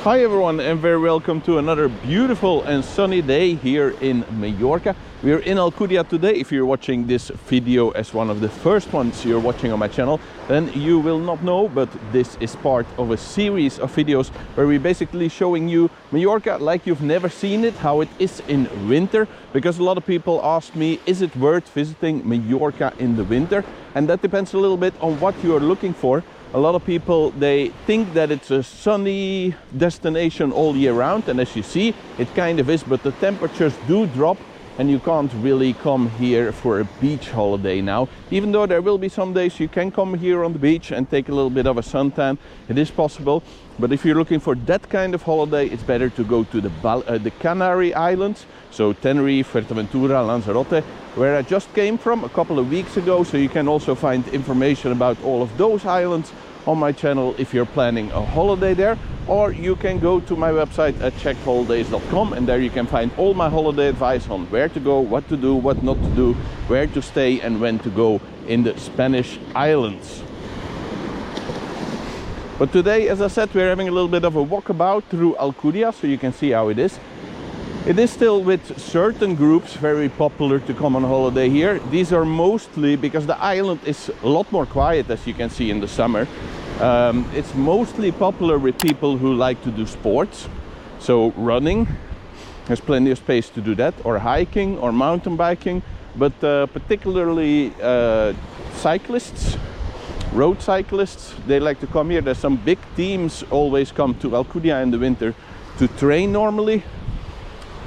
Hi everyone and very welcome to another beautiful and sunny day here in Mallorca. We are in Alcudia today. If you're watching this video as one of the first ones you're watching on my channel, then you will not know, but this is part of a series of videos where we're basically showing you Mallorca like you've never seen it, how it is in winter, because a lot of people ask me, is it worth visiting Mallorca in the winter? And that depends a little bit on what you're looking for. A lot of people, they think that it's a sunny destination all year round, and as you see, it kind of is, but the temperatures do drop and you can't really come here for a beach holiday now. Even though there will be some days you can come here on the beach and take a little bit of a suntan, it is possible. But if you're looking for that kind of holiday, it's better to go to the Canary Islands, so Tenerife, Fuerteventura, Lanzarote, where I just came from a couple of weeks ago. So you can also find information about all of those islands on my channel if you're planning a holiday there. Or you can go to my website at checkholidays.com, and there you can find all my holiday advice on where to go, what to do, what not to do, where to stay and when to go in the Spanish islands. But today, as I said, we're having a little bit of a walkabout through Alcudia, so you can see how it is. It is still with certain groups very popular to come on holiday here. These are mostly because the island is a lot more quiet, as you can see, in the summer. It's mostly popular with people who like to do sports, so running, there's plenty of space to do that, or hiking or mountain biking, but particularly cyclists, road cyclists, they like to come here. There's some big teams always come to Alcudia in the winter to train normally.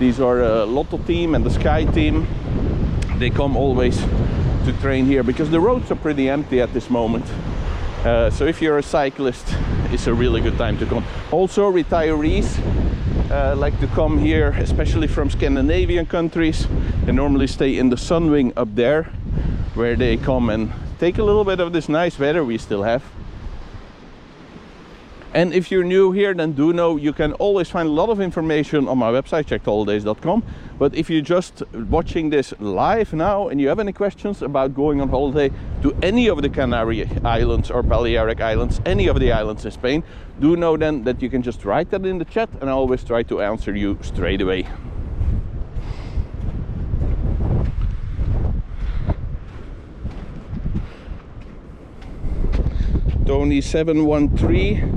These are a Lotto team and the Sky team. They come always to train here because the roads are pretty empty at this moment. So if you're a cyclist, it's a really good time to come. Also, retirees like to come here, especially from Scandinavian countries. They normally stay in the sun wing up there, where they come and take a little bit of this nice weather we still have. And if you're new here, then do know you can always find a lot of information on my website, checkholidays.com. But if you're just watching this live now and you have any questions about going on holiday to any of the Canary Islands or Balearic Islands, any of the islands in Spain, do know then that you can just write that in the chat and I always try to answer you straight away. Tony 713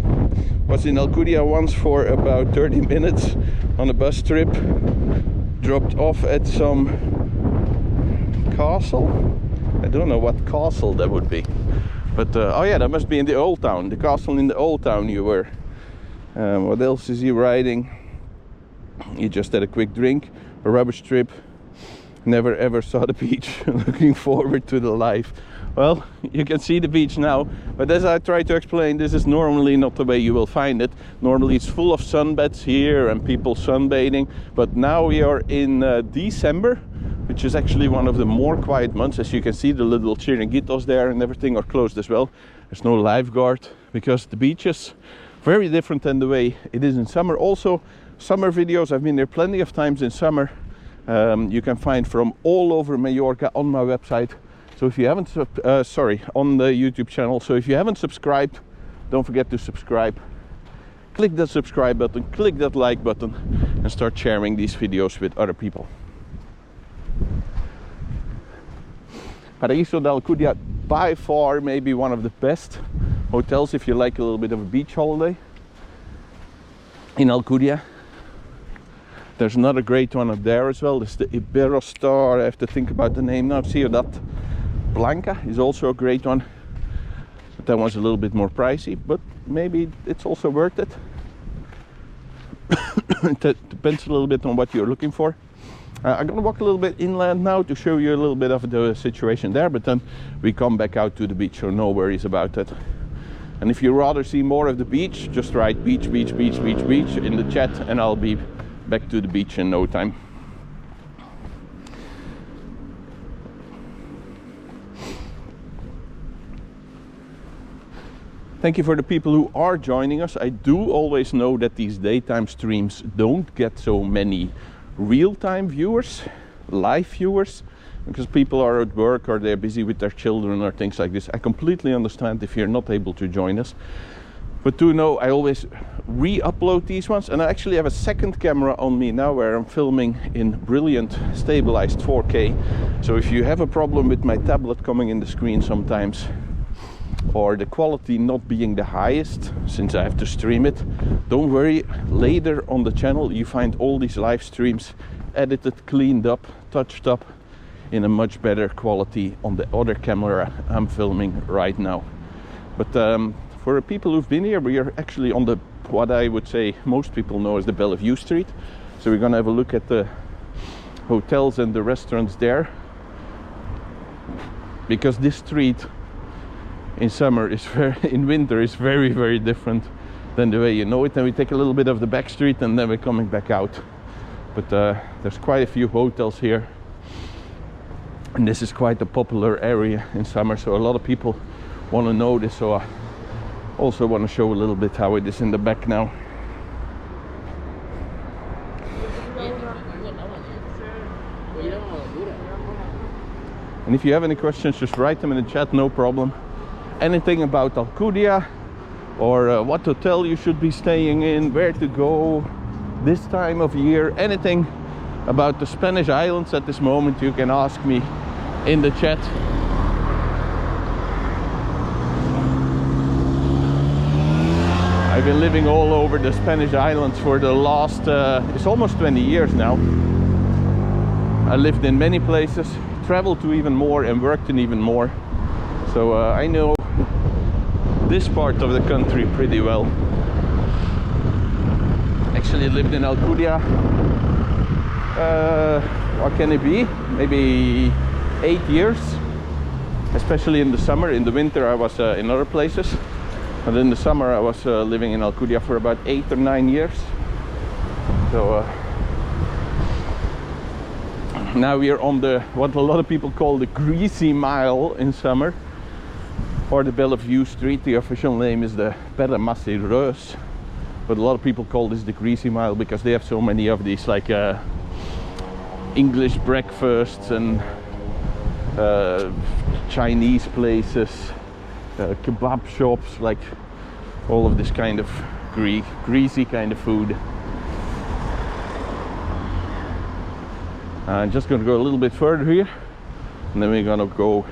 was in Alcudia once for about 30 minutes on a bus trip, dropped off at some castle. I don't know what castle that would be, but oh yeah, that must be in the old town, the castle in the old town you were. What else is he riding? He just had a quick drink, a rubbish trip, never ever saw the beach. Looking forward to the life. Well, you can see the beach now, but as I try to explain, this is normally not the way you will find it. Normally it's full of sunbeds here and people sunbathing, but now we are in December, which is actually one of the more quiet months. As you can see, the little chiringuitos there and everything are closed as well. There's no lifeguard because the beach is very different than the way it is in summer. Also, summer videos, I've been there plenty of times in summer. You can find from all over Mallorca on my website. So if you haven't, on the YouTube channel. So if you haven't subscribed, don't forget to subscribe. Click that subscribe button, click that like button, and start sharing these videos with other people. Paraíso de Alcudia, by far maybe one of the best hotels if you like a little bit of a beach holiday in Alcudia. There's another great one up there as well. There's the Iberostar. I have to think about the name now. Ciudad Blanca is also a great one, but that one's a little bit more pricey, but maybe it's also worth it. It depends a little bit on what you're looking for. I'm gonna walk a little bit inland now to show you a little bit of the situation there, but then we come back out to the beach, so no worries about that. And if you rather see more of the beach, just write beach, beach, beach, beach, beach in the chat and I'll be back to the beach in no time. Thank you for the people who are joining us. I do always know that these daytime streams don't get so many real-time viewers, live viewers, because people are at work or they're busy with their children or things like this. I completely understand if you're not able to join us. But do know I always re-upload these ones, and I actually have a second camera on me now where I'm filming in brilliant stabilized 4K. So if you have a problem with my tablet coming in the screen sometimes, or the quality not being the highest since I have to stream it, don't worry, later on the channel you find all these live streams edited, cleaned up, touched up in a much better quality on the other camera I'm filming right now. But for the people who've been here, we are actually on the, what I would say most people know as the Bellevue Street. So we're gonna have a look at the hotels and the restaurants there, because this street in summer is in winter is very different than the way you know it. And we take a little bit of the back street and then we're coming back out. But there's quite a few hotels here, and this is quite a popular area in summer, so a lot of people want to know this. So I also want to show a little bit how it is in the back now. And if you have any questions, just write them in the chat, no problem. Anything about Alcudia, or what hotel you should be staying in, where to go this time of year, anything about the Spanish islands at this moment, you can ask me in the chat. I've been living all over the Spanish islands for the last, it's almost 20 years now. I lived in many places, traveled to even more, and worked in even more. So I know this part of the country pretty well. Actually lived in Alcudia, what can it be? Maybe 8 years, especially in the summer. In the winter I was in other places. But in the summer I was living in Alcudia for about 8 or 9 years. So now we are on the, what a lot of people call the Greasy Mile in summer, or the Bellevue Street. The official name is the Massereuse, but a lot of people call this the Greasy Mile because they have so many of these, like English breakfasts and Chinese places, kebab shops, like all of this kind of greasy kind of food. I'm just going to go a little bit further here, and then we're going to go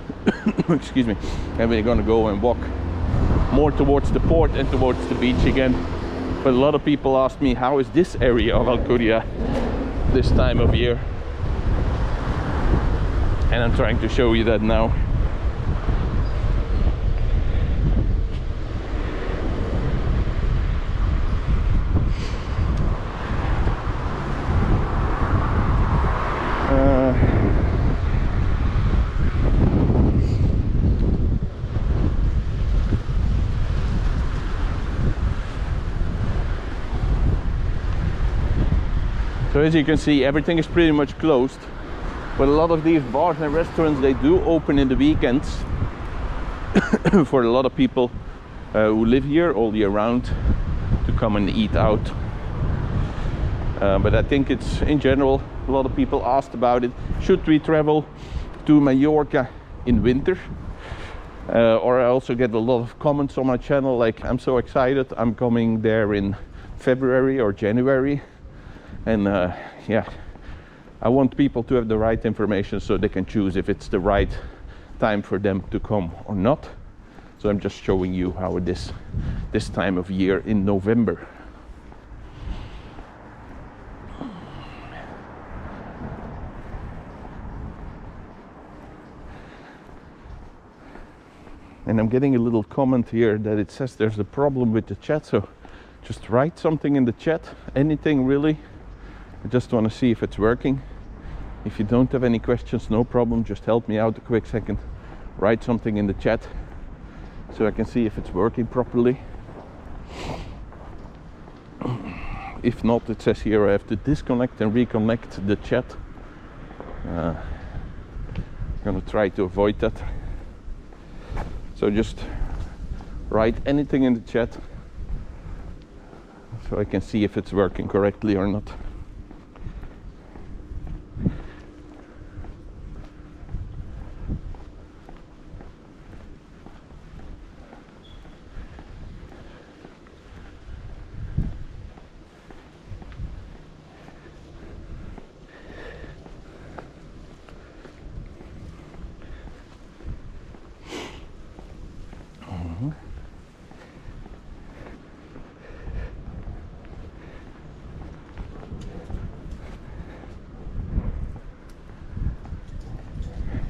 excuse me, and we're going to go and walk more towards the port and towards the beach again. But a lot of people ask me, how is this area of Alcudia this time of year? And I'm trying to show you that now. So as you can see, everything is pretty much closed, but a lot of these bars and restaurants, they do open in the weekends for a lot of people who live here all year round to come and eat out. But I think it's, in general, a lot of people asked about it. Should we travel to Mallorca in winter? Or I also get a lot of comments on my channel like, I'm so excited, I'm coming there in February or January. And yeah, I want people to have the right information so they can choose if it's the right time for them to come or not. So I'm just showing you how it is this time of year in November. And I'm getting a little comment here that it says there's a problem with the chat, so just write something in the chat, anything really. I just want to see if it's working. If you don't have any questions, no problem, just help me out a quick second. Write something in the chat so I can see if it's working properly. If not, it says here I have to disconnect and reconnect the chat. I'm gonna try to avoid that. So just write anything in the chat so I can see if it's working correctly or not.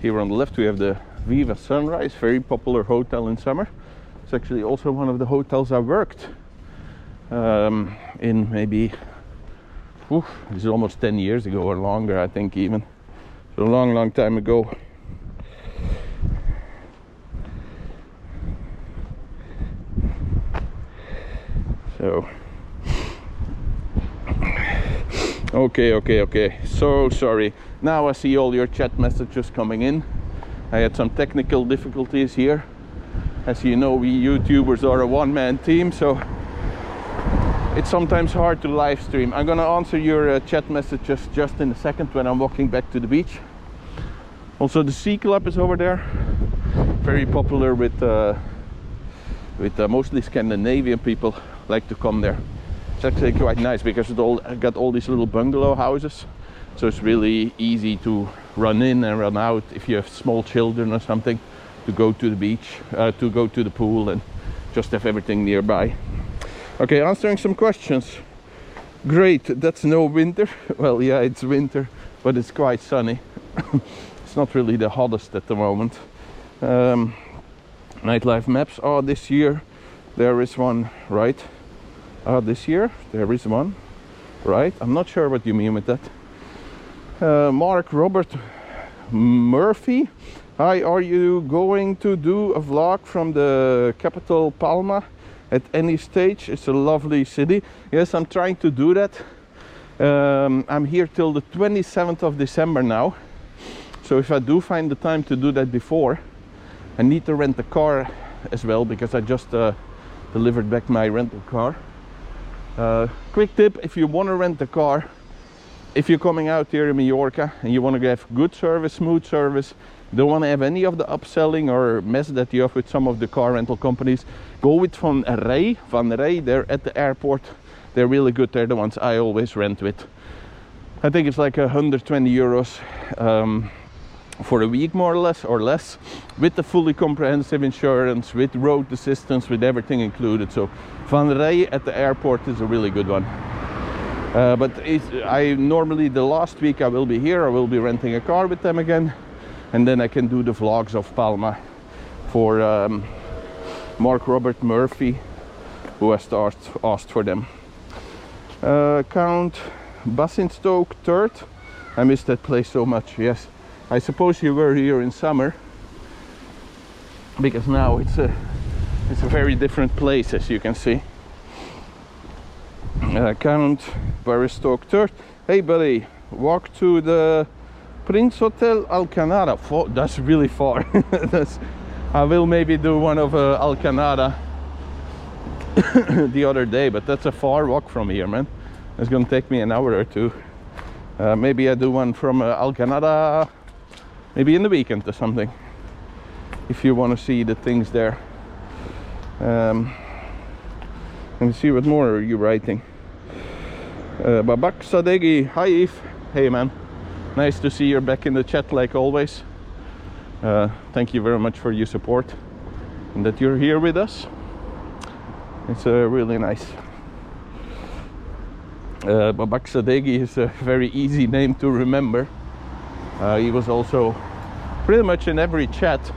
Here on the left we have the Viva Sunrise, very popular hotel in summer. It's actually also one of the hotels I worked in maybe, this is almost 10 years ago or longer, I think even. So a long time ago. So okay, so sorry. Now I see all your chat messages coming in. I had some technical difficulties here. As you know, we YouTubers are a one-man team, so it's sometimes hard to live stream. I'm gonna answer your chat messages just in a second when I'm walking back to the beach. Also, the Sea Club is over there, very popular with mostly Scandinavian people like to come there. It's actually quite nice because it all got all these little bungalow houses, so it's really easy to run in and run out if you have small children or something, to go to the beach, to go to the pool, and just have everything nearby. Okay, answering some questions. Great, that's no winter. Well, yeah, it's winter, but it's quite sunny. It's not really the hottest at the moment. Nightlife maps. Oh, this year there is one, right? This year there is one, right? I'm not sure what you mean with that. Mark Robert Murphy. Hi, are you going to do a vlog from the capital Palma at any stage? It's a lovely city. Yes, I'm trying to do that. I'm here till the 27th of December now. So if I do find the time to do that before, I need to rent a car as well, because I just delivered back my rental car. Quick tip, if you want to rent a car, if you're coming out here in Mallorca and you want to have good service, smooth service, don't want to have any of the upselling or mess that you have with some of the car rental companies, go with Van Rij. They're at the airport. They're really good. They're the ones I always rent with. I think it's like 120 euros for a week, more or less, with the fully comprehensive insurance, with road assistance, with everything included. So Van Rij at the airport is a really good one. But I normally, the last week I will be here, I will be renting a car with them again, and then I can do the vlogs of Palma for Mark Robert Murphy, who has asked for them. Count Basingstoke Third. I miss that place so much. Yes, I suppose you were here in summer, because now it's a very different place, as you can see. Count Basingstoke Third. Hey buddy, walk to the Prince Hotel Alcanada. That's really far. I will maybe do one of Alcanada the other day, but that's a far walk from here, man. It's gonna take me an hour or two. Maybe I do one from Alcanada, maybe in the weekend or something, if you want to see the things there. Let me see, what more are you writing? Babak Sadegi, hi Eve. Hey man, nice to see you're back in the chat like always. Thank you very much for your support and that you're here with us. It's really nice. Babak Sadegi is a very easy name to remember. He was also pretty much in every chat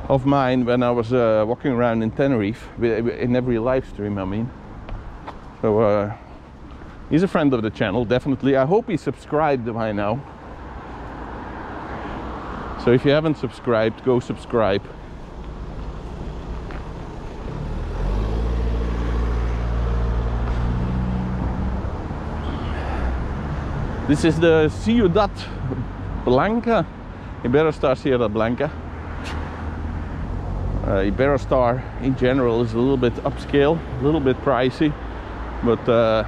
of mine when I was walking around in Tenerife, in every live stream, I mean. So he's a friend of the channel, definitely. I hope he's subscribed by now. So if you haven't subscribed, go subscribe. This is the Ciudad Blanca, Iberostar Ciudad Blanca. Iberostar in general is a little bit upscale, a little bit pricey, but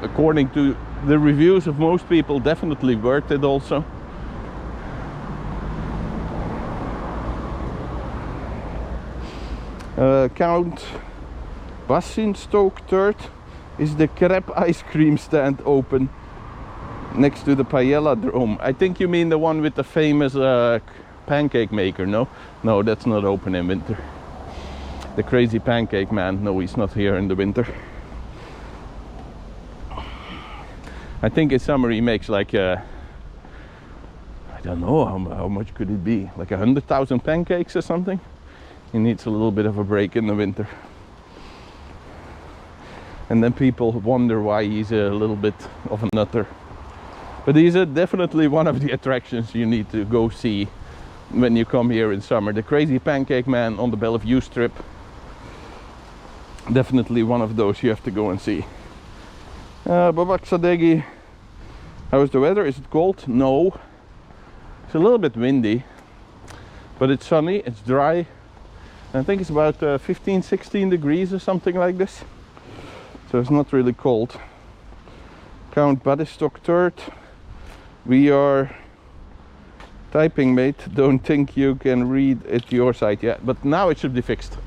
according to the reviews of most people, definitely worth it also. Count Basingstoke Third. Is the crepe ice cream stand open next to the Paella Drome? I think you mean the one with the famous pancake maker. No, that's not open in winter. The crazy pancake man, no, he's not here in the winter. I think in summer he makes like I don't know how much could it be, like 100,000 pancakes or something. He needs a little bit of a break in the winter. And then people wonder why he's a little bit of a nutter. But he's definitely one of the attractions you need to go see when you come here in summer. The Crazy Pancake Man on the Bellevue Strip. Definitely one of those you have to go and see. Babaksadegi. How is the weather? Is it cold? No. It's a little bit windy. But it's sunny, it's dry. I think it's about 15, 16 degrees or something like this. So it's not really cold. Count Badistock 3rd. We are typing, mate. Don't think you can read at your side yet. But now it should be fixed.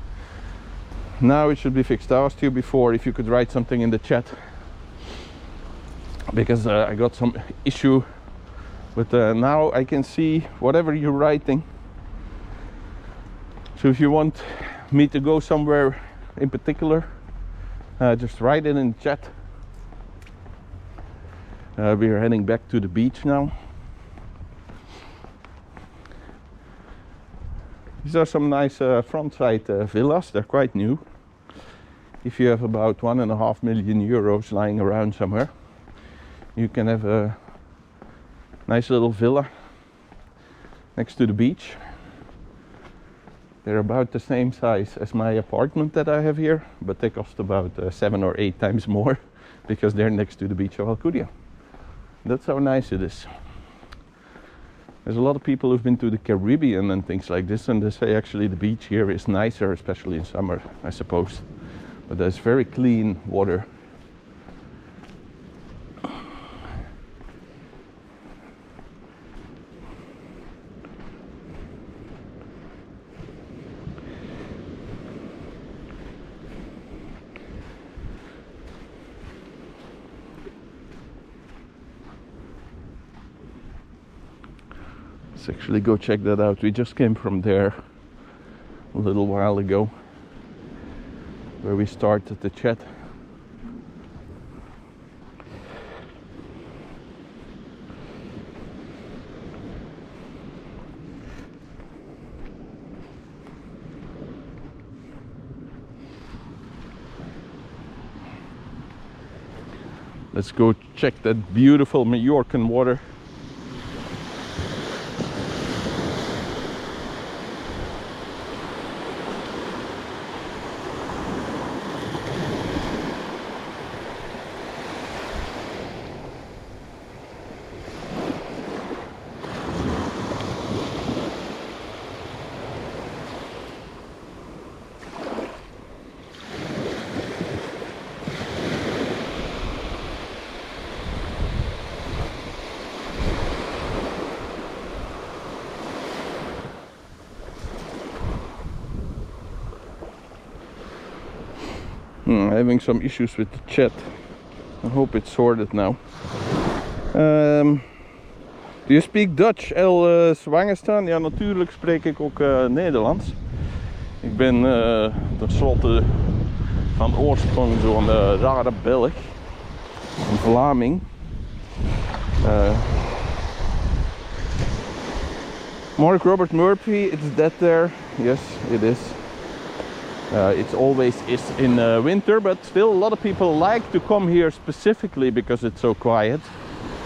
Now it should be fixed. I asked you before if you could write something in the chat. Because I got some issue. But now I can see whatever you're writing. So if you want me to go somewhere in particular, just write it in the chat. We are heading back to the beach now. These are some nice front side villas. They're quite new. If you have about 1.5 million euros lying around somewhere, you can have a nice little villa next to the beach. They're about the same size as my apartment that I have here, but they cost about 7 or 8 times more because they're next to the beach of Alcudia. That's how nice it is. There's a lot of people who've been to the Caribbean and things like this, and they say actually the beach here is nicer, especially in summer, I suppose. But there's very clean water. Let's actually go check that out. We just came from there a little while ago, where we started the chat. Let's go check that beautiful Mallorcan water. Having some issues with the chat. I hope it's sorted now. Do you speak Dutch, El Zwangerstaan? Ja, natuurlijk spreek ik ook Nederlands. Ik ben tenslotte van oorsprong zo'n rare Belg. Een Vlaming. Mark Robert Murphy, it's that there? Yes, it is. It always is in winter, but still a lot of people like to come here specifically because it's so quiet.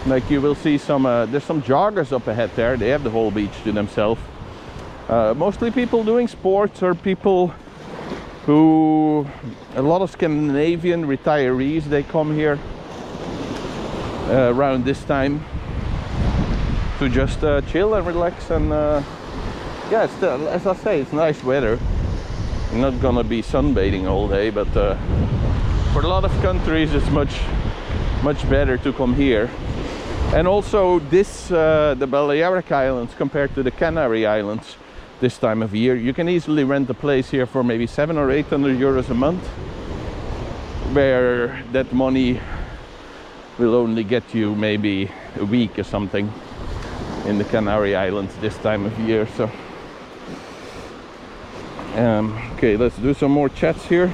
Like you will see some, there's some joggers up ahead there. They have the whole beach to themselves. Mostly people doing sports or people who, a lot of Scandinavian retirees, they come here around this time to just chill and relax. And yeah, it's still, as I say, it's nice weather. You're not gonna be sunbathing all day, but for a lot of countries it's much better to come here. And also this, the Balearic Islands compared to the Canary Islands this time of year, you can easily rent a place here for maybe 700 or 800 euros a month, where that money will only get you maybe a week or something in the Canary Islands this time of year. So okay, let's do some more chats here.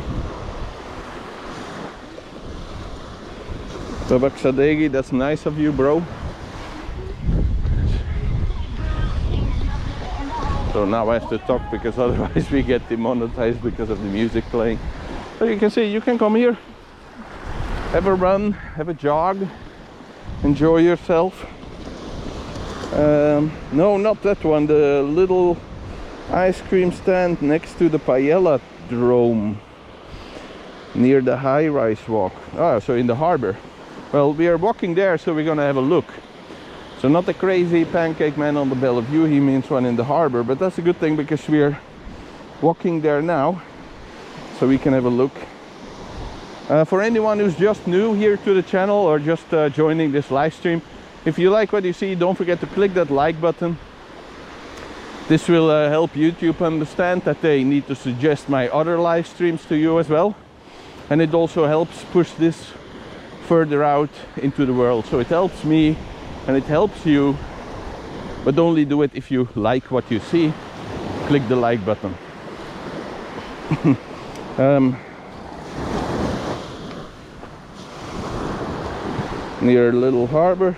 Babak Sadegi, that's nice of you, bro. So now I have to talk because otherwise we get demonetized because of the music playing. So you can see, you can come here, have a run, have a jog, enjoy yourself. No, not that one, the little ice cream stand next to the Paella Drome near the high-rise walk. Ah, so in the harbor. Well, we are walking there, so we're gonna have a look. So not the crazy pancake man on the Bellevue, he means one in the harbor, but that's a good thing because we are walking there now, so we can have a look. For anyone who's just new here to the channel or just joining this live stream, if you like what you see, don't forget to click that like button. This will help YouTube understand that they need to suggest my other live streams to you as well. And it also helps push this further out into the world. So it helps me and it helps you, but only do it if you like what you see. Click the like button. Near a little harbor.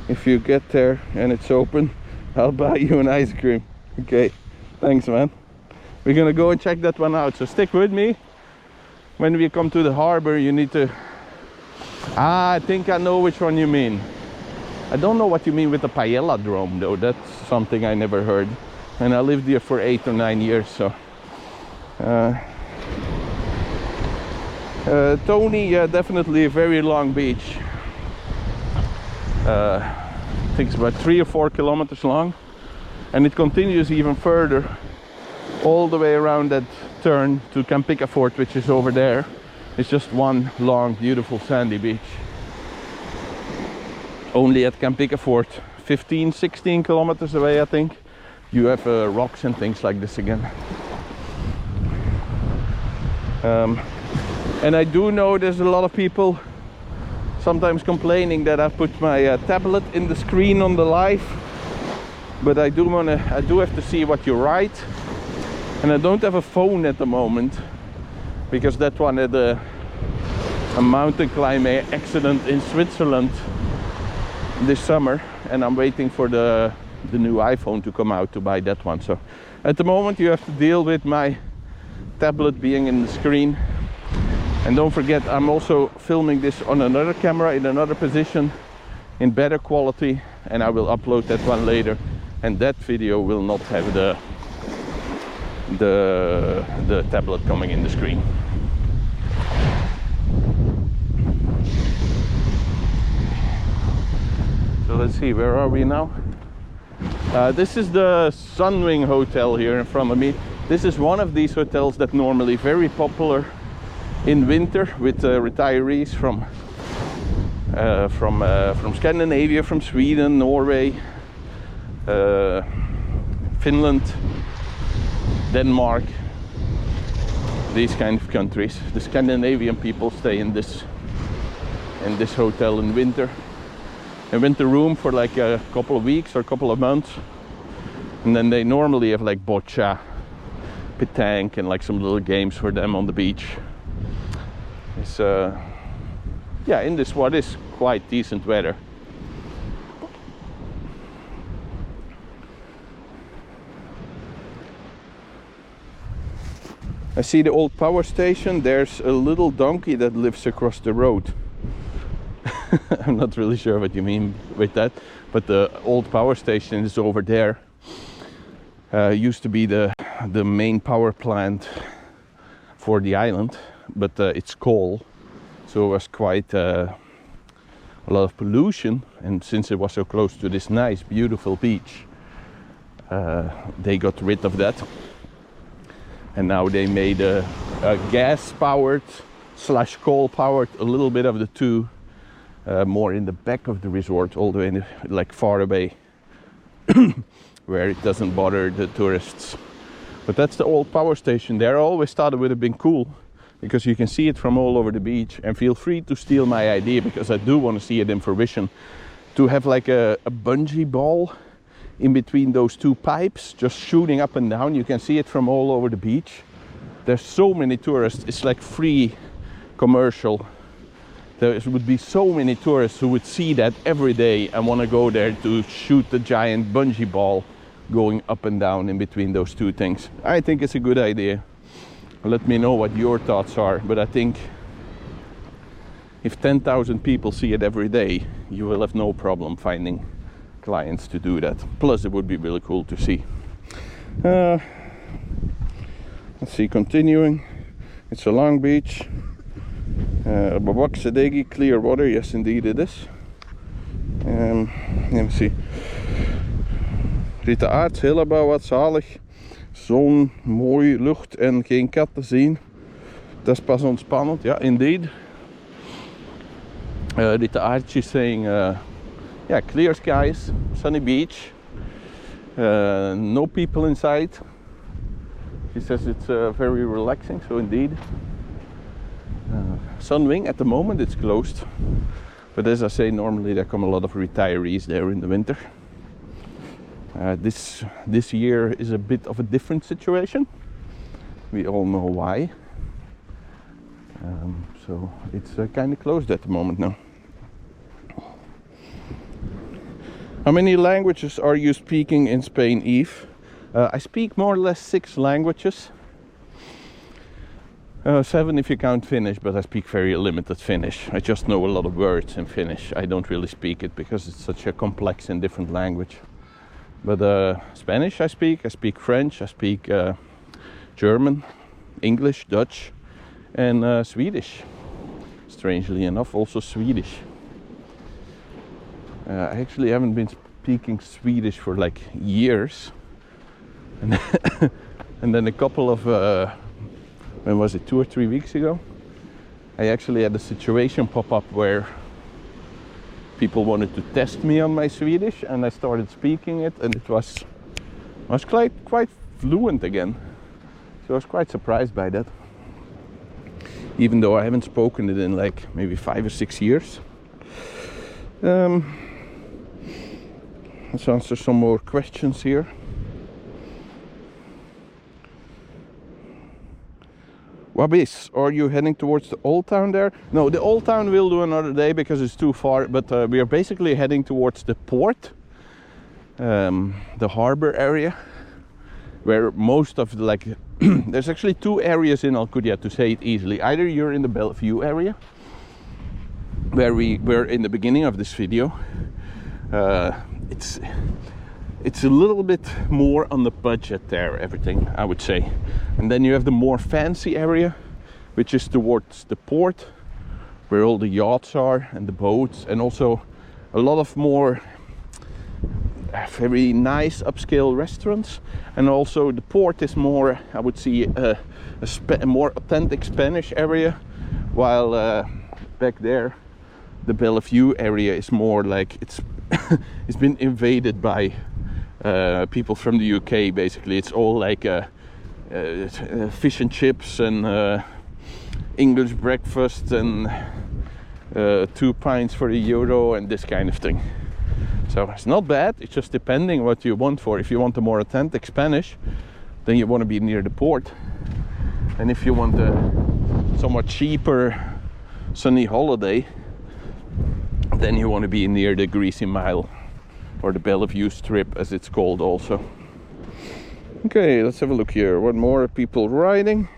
If you get there and it's open, I'll buy you an ice cream. Okay, thanks man. We're gonna go and check that one out, so stick with me. When we come to the harbor, you need to... I think I know which one you mean. I don't know what you mean with the Paella Drome though. That's something I never heard. And I lived here for 8 or 9 years, so... Tony, yeah, definitely a very long beach. I think it's about 3 or 4 kilometers long. And it continues even further, all the way around that turn to Campica Fort, which is over there. It's just one long, beautiful sandy beach. Only at Campica Fort, 15, 16 kilometers away, I think, you have rocks and things like this again. And I do know there's a lot of people sometimes complaining that I put my tablet in the screen on the live, but I do have to see what you write, and I don't have a phone at the moment because that one had a mountain climbing accident in Switzerland this summer, and I'm waiting for the new iPhone to come out to buy that one. So at the moment you have to deal with my tablet being in the screen. And don't forget, I'm also filming this on another camera in another position in better quality, and I will upload that one later, and that video will not have the tablet coming in the screen. So let's see, where are we now? This is the Sunwing Hotel here in front of me. This is one of these hotels that normally very popular in winter with retirees from Scandinavia, from Sweden, Norway, Finland, Denmark, these kind of countries. The Scandinavian people stay in this hotel in winter. They rent a room for like a couple of weeks or a couple of months, and then they normally have like boccia, petanque, and like some little games for them on the beach. It's yeah, in this what is quite decent weather. I see the old power station. There's a little donkey that lives across the road. I'm not really sure what you mean with that, but the old power station is over there. Used to be the main power plant for the island, but it's coal, so it was quite a lot of pollution, and since it was so close to this nice beautiful beach, they got rid of that, and now they made a gas powered / coal powered, a little bit of the two, more in the back of the resort, all the way like far away where it doesn't bother the tourists. But that's the old power station there. I always thought it would have been cool because you can see it from all over the beach, and feel free to steal my idea because I do want to see it in fruition, to have like a bungee ball in between those two pipes just shooting up and down. You can see it from all over the beach. There's so many tourists, it's like free commercial. There would be so many tourists who would see that every day and want to go there to shoot the giant bungee ball going up and down in between those two things. I think it's a good idea. Let me know what your thoughts are, but I think if 10,000 people see it every day, you will have no problem finding clients to do that. Plus it would be really cool to see. Let's see, continuing. It's a long beach. Babaksadegi, clear water, yes indeed it is. Let me see. Rita Aarts, helemaal wat zalig. Zon, mooie lucht en geen kat te zien. Dat is pas ontspannend, ja, indeed. Rita Aarts is saying, yeah, clear skies, sunny beach, no people inside. She says it's very relaxing, so indeed. Sunwing at the moment it's closed, but as I say, normally there come a lot of retirees there in the winter. This year is a bit of a different situation. We all know why. So it's kind of closed at the moment now. How many languages are you speaking in Spain, Eve? I speak more or less 6 languages. 7 if you count Finnish, but I speak very limited Finnish. I just know a lot of words in Finnish. I don't really speak it because it's such a complex and different language. But Spanish I speak French, I speak German, English, Dutch, and Swedish. Strangely enough, also Swedish. I actually haven't been speaking Swedish for like years. And, and then a couple of, when was it, 2 or 3 weeks ago? I actually had a situation pop up where people wanted to test me on my Swedish, and I started speaking it, and it was quite fluent again. So I was quite surprised by that. Even though I haven't spoken it in like maybe 5 or 6 years. Let's answer some more questions here. Wabis, are you heading towards the old town there? No, the old town we'll do another day because it's too far, but we are basically heading towards the port, the harbor area, where most of the, like, there's actually 2 areas in Alcudia, to say it easily. Either you're in the Bellevue area, where we were in the beginning of this video. It's a little bit more on the budget there, everything, I would say. And then you have the more fancy area, which is towards the port, where all the yachts are and the boats, and also a lot of more very nice upscale restaurants. And also the port is more, I would say, a more authentic Spanish area, while back there the Bellevue area is more like it's been invaded by people from the UK. Basically, it's all like fish and chips and English breakfast and 2 pints for €1 and this kind of thing. So it's not bad. It's just depending what you want for. If you want a more authentic Spanish, then you want to be near the port. And if you want a somewhat cheaper sunny holiday, then you want to be near the Greasy Mile, or the Bellevue Strip as it's called also. Okay, let's have a look here. What more people riding?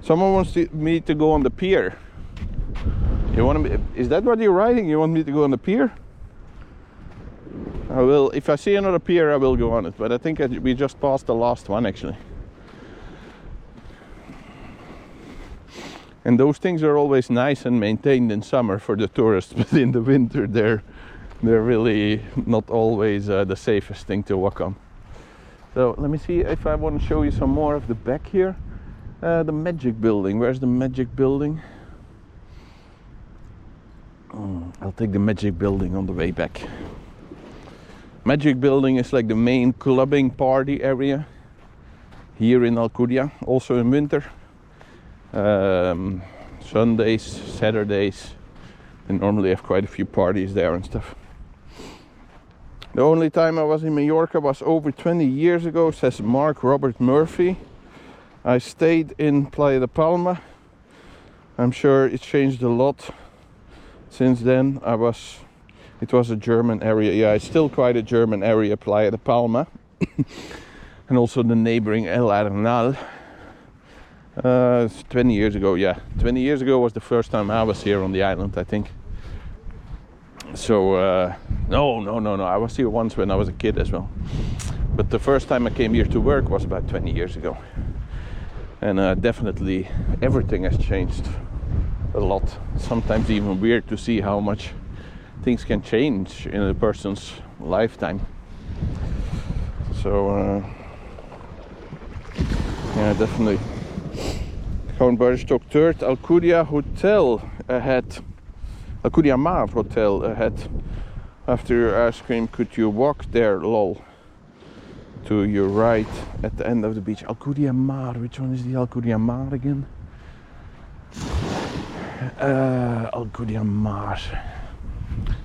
Someone wants me to go on the pier. You want to? Is that what you're riding? You want me to go on the pier? I will. If I see another pier, I will go on it. But I think we just passed the last one actually. And those things are always nice and maintained in summer for the tourists, but in the winter they're really not always the safest thing to walk on. So let me see if I want to show you some more of the back here. The Magic Building. Where's the Magic Building? I'll take the Magic Building on the way back. Magic Building is like the main clubbing party area here in Alcudia, also in winter. Sundays, Saturdays, and normally have quite a few parties there and stuff. The only time I was in Mallorca was over 20 years ago, says Mark Robert Murphy. I stayed in Playa de Palma. I'm sure it changed a lot since then. I was It was a German area. Yeah, it's still quite a German area, Playa de Palma. And also the neighboring El Arenal. 20 years ago, yeah. 20 years ago was the first time I was here on the island, I think. So, no. I was here once when I was a kid as well. But the first time I came here to work was about 20 years ago. And definitely everything has changed a lot. Sometimes even weird to see how much things can change in a person's lifetime. So, yeah, definitely. Gewoon Barstock 3rd, Alcudia Hotel ahead. Alcudia Mar Hotel ahead. After your ice cream, could you walk there, lol? To your right at the end of the beach. Alcudia Mar, which one is the Alcudia Mar again? Alcudia Mar.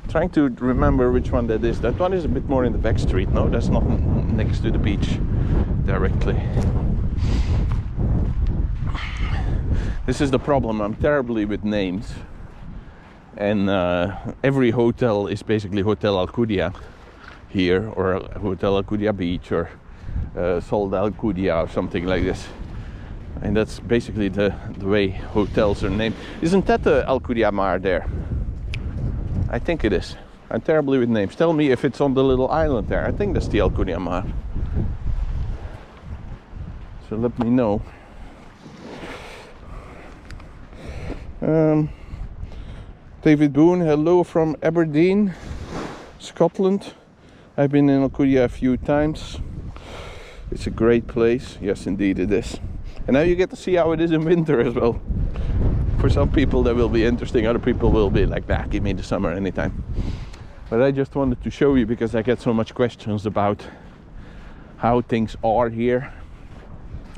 Trying to remember which one that is. That one is a bit more in the back street. No, that's not next to the beach directly. This is the problem. I'm terribly with names. And every hotel is basically Hotel Alcudia here, or Hotel Alcudia Beach, or Sol de Alcudia, or something like this. And that's basically the way hotels are named. Isn't that the Alcudia Mar there? I think it is. I'm terribly with names. Tell me if it's on the little island there. I think that's the Alcudia Mar. So let me know. David Boone, hello from Aberdeen, Scotland. I've been in Alcudia a few times. It's a great place. Yes, indeed it is. And now you get to see how it is in winter as well. For some people that will be interesting, other people will be like, bah, give me the summer anytime. But I just wanted to show you because I get so much questions about how things are here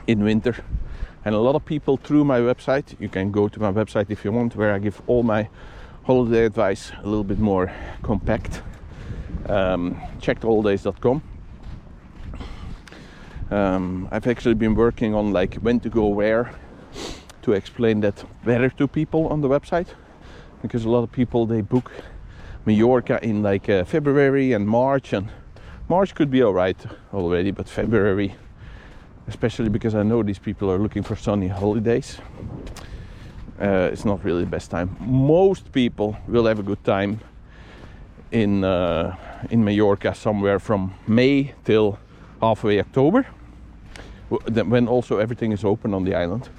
in winter. And a lot of people through my website, you can go to my website if you want, where I give all my holiday advice a little bit more compact. Checkedholidays.com. I've actually been working on like when to go where, to explain that better to people on the website, because a lot of people, they book Mallorca in like February and March, and March could be alright already, but February, especially because I know these people are looking for sunny holidays, it's not really the best time. Most people will have a good time in Mallorca somewhere from May till halfway October, when also everything is open on the island.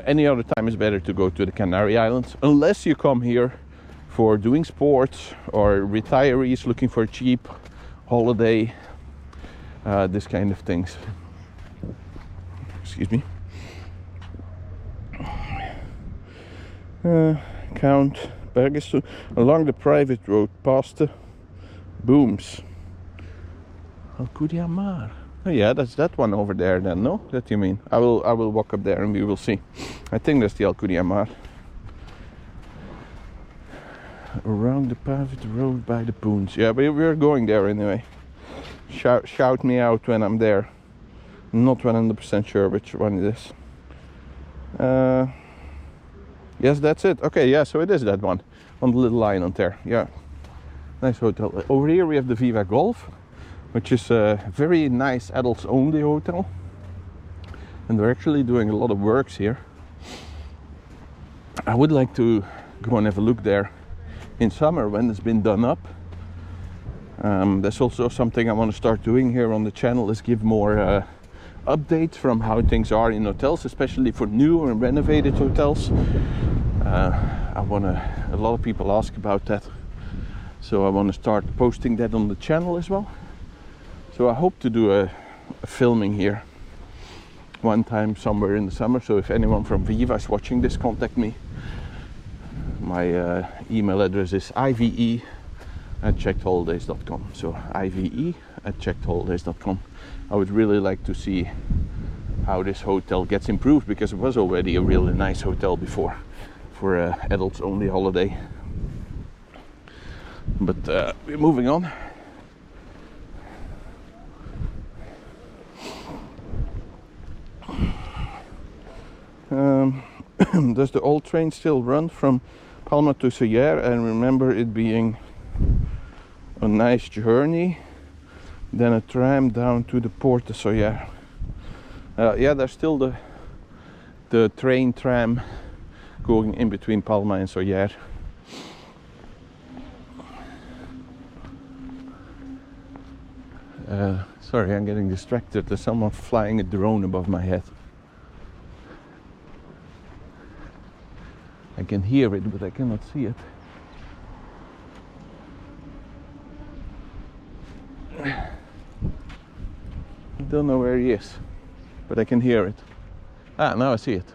Any other time is better to go to the Canary Islands, unless you come here for doing sports or retirees looking for a cheap holiday, this kind of things. Excuse me. Count Bergestoen along the private road past the booms. Alcudia Mar. Oh yeah, that's that one over there then, no? That you mean? I will walk up there and we will see. I think that's the Alcudia Mar. Around the private road by the booms. Yeah, but we're going there anyway. Shout me out when I'm there. Not 100% sure which one it is. Yes, that's it. Okay, yeah, so it is that one on the little island there. Yeah, nice hotel. Over here we have the Viva Golf, which is a very nice adults only hotel, and they're actually doing a lot of works here. I would like to go and have a look there in summer when it's been done up. That's also something I want to start doing here on the channel, is give more updates from how things are in hotels, especially for new and renovated hotels. A lot of people ask about that, so I want to start posting that on the channel as well. So I hope to do a filming here one time somewhere in the summer. So if anyone from Viva is watching this, contact me. My email address is ive@checkedholidays.com. So ive@checkedholidays.com. I would really like to see how this hotel gets improved, because it was already a really nice hotel before for an adults only holiday. But we're moving on. Does the old train still run from Palma to Soller? I remember it being a nice journey, then a tram down to the Port de Soyer. Yeah, there's still the tram going in between Palma and Soyer. Sorry, I'm getting distracted. There's someone flying a drone above my head. I can hear it, but I cannot see it. I don't know where he is, but I can hear it. Ah, now I see it.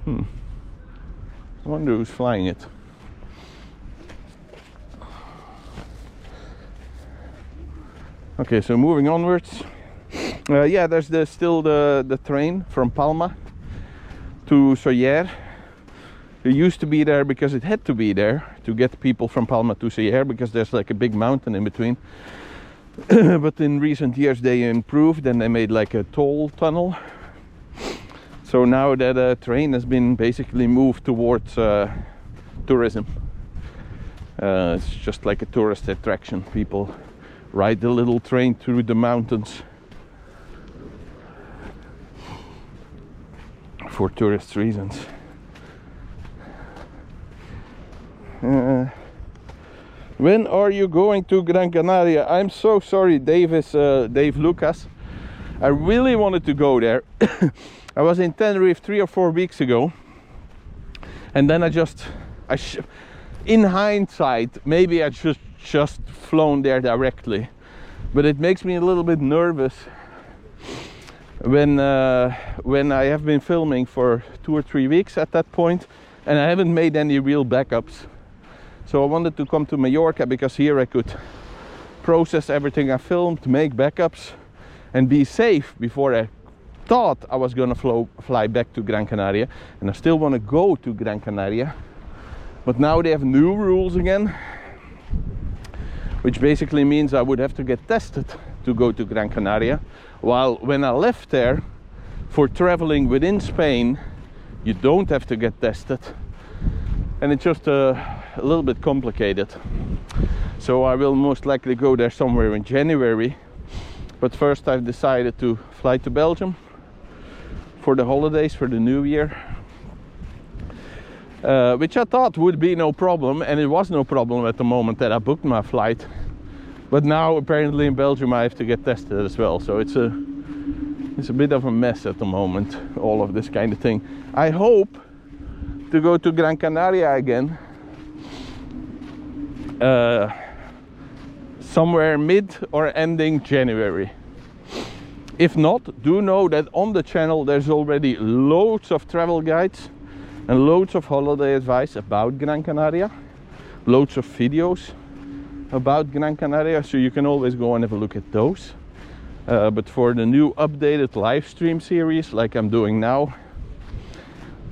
I wonder who's flying it. Okay, so moving onwards. Yeah, there's still the train from Palma to Soyer. It used to be there because it had to be there to get people from Palma to Soyer, because there's like a big mountain in between. But in recent years they improved and they made like a toll tunnel. So now that train has been basically moved towards tourism. It's just like a tourist attraction. People ride the little train through the mountains for tourist reasons. When are you going to Gran Canaria? I'm so sorry, Dave Lucas. I really wanted to go there. I was in Tenerife 3 or 4 weeks ago, and then in hindsight, maybe I should just flown there directly, but it makes me a little bit nervous when I have been filming for 2 or 3 weeks at that point, and I haven't made any real backups. So I wanted to come to Mallorca because here I could process everything I filmed, make backups, and be safe before I thought I was gonna fly back to Gran Canaria. And I still want to go to Gran Canaria, but now they have new rules again, which basically means I would have to get tested to go to Gran Canaria, while when I left there for traveling within Spain you don't have to get tested, and it's just a little bit complicated. So I will most likely go there somewhere in January, but first I've decided to fly to Belgium for the holidays, for the new year, which I thought would be no problem, and it was no problem at the moment that I booked my flight. But now apparently in Belgium I have to get tested as well, so it's a bit of a mess at the moment, all of this kind of thing. I hope to go to Gran Canaria again somewhere mid or ending January. If not, do know that on the channel there's already loads of travel guides and loads of holiday advice about Gran Canaria, loads of videos about Gran Canaria, so you can always go and have a look at those. But for the new updated live stream series like I'm doing now,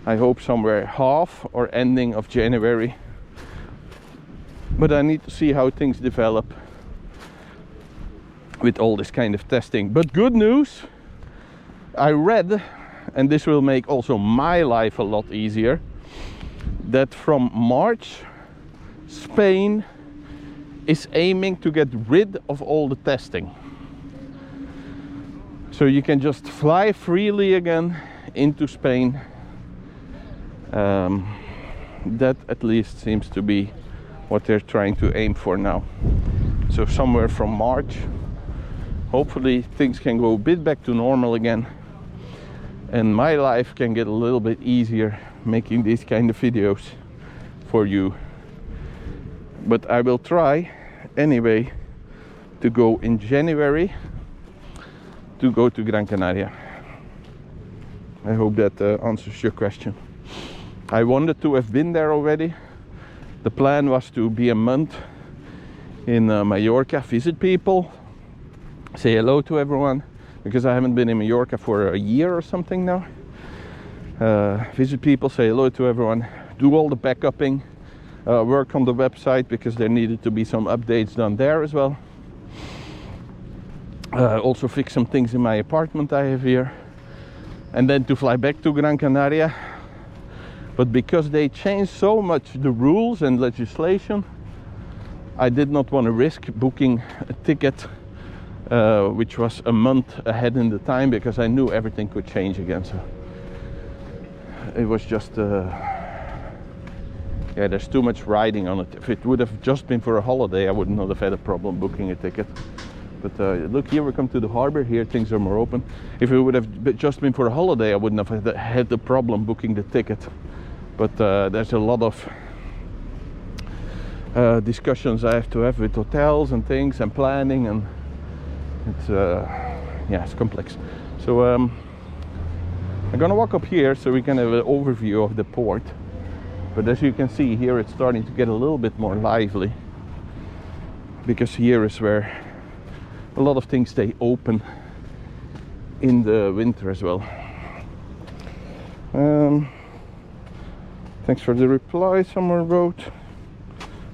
I hope somewhere half or ending of January. But I need to see how things develop with all this kind of testing. But good news, I read, and this will make also my life a lot easier, that from March Spain is aiming to get rid of all the testing. So you can just fly freely again into Spain. That at least seems to be what they're trying to aim for now. So somewhere from March, hopefully things can go a bit back to normal again, and my life can get a little bit easier making these kind of videos for you. But I will try anyway to go in January to go to Gran Canaria. I hope that answers your question. I wanted to have been there already. The plan was to be a month in Mallorca, visit people, say hello to everyone, because I haven't been in Mallorca for a year or something now. Visit people, say hello to everyone, do all the backupping, work on the website because there needed to be some updates done there as well. Also fix some things in my apartment I have here, and then to fly back to Gran Canaria but because they changed so much the rules and legislation, I did not want to risk booking a ticket which was a month ahead in the time, because I knew everything could change again. So it was just yeah, there's too much riding on it. If it would have just been for a holiday, I would not have had a problem booking a ticket. But look, here we come to the harbor. Here things are more open. If it would have just been for a holiday, I wouldn't have had the problem booking the ticket. But there's a lot of discussions I have to have with hotels and things and planning, and it's yeah, it's complex. So I'm gonna walk up here so we can have an overview of the port. But as you can see here, it's starting to get a little bit more lively, because here is where a lot of things stay open in the winter as well. Thanks for the reply, someone wrote.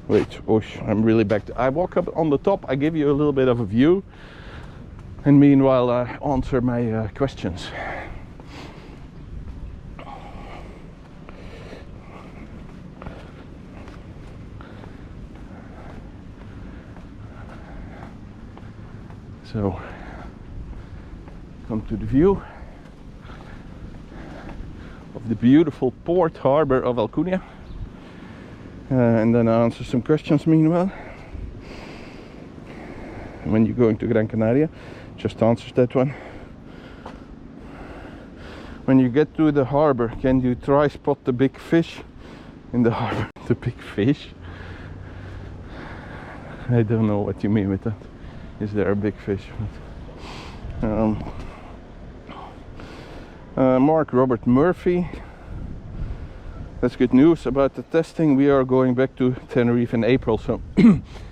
Wait, oh, I'm really back. I walk up on the top, I give you a little bit of a view, and meanwhile I answer my questions. So, come to the view of the beautiful port harbor of Alcudia, and then I answer some questions meanwhile. When you're going to Gran Canaria, just answers that one. When you get to the harbor, can you try spot the big fish in the harbor? The big fish? I don't know what you mean with that. Is there a big fish? Mark Robert Murphy. That's good news about the testing. We are going back to Tenerife in April, so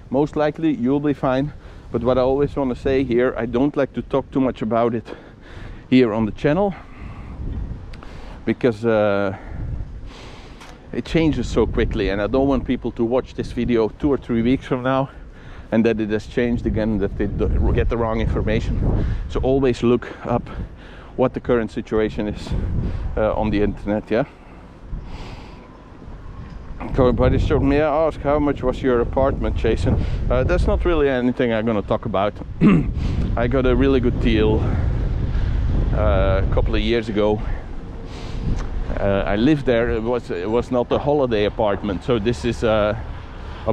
most likely you'll be fine. But what I always want to say here, I don't like to talk too much about it here on the channel, because it changes so quickly, and I don't want people to watch this video 2 or 3 weeks from now and that it has changed again, that they get the wrong information. So always look up what the current situation is on the internet, yeah? But showed me, I ask, how much was your apartment, Jason? That's not really anything I'm gonna talk about. I got a really good deal a couple of years ago. I lived there. It was not a holiday apartment, so this is a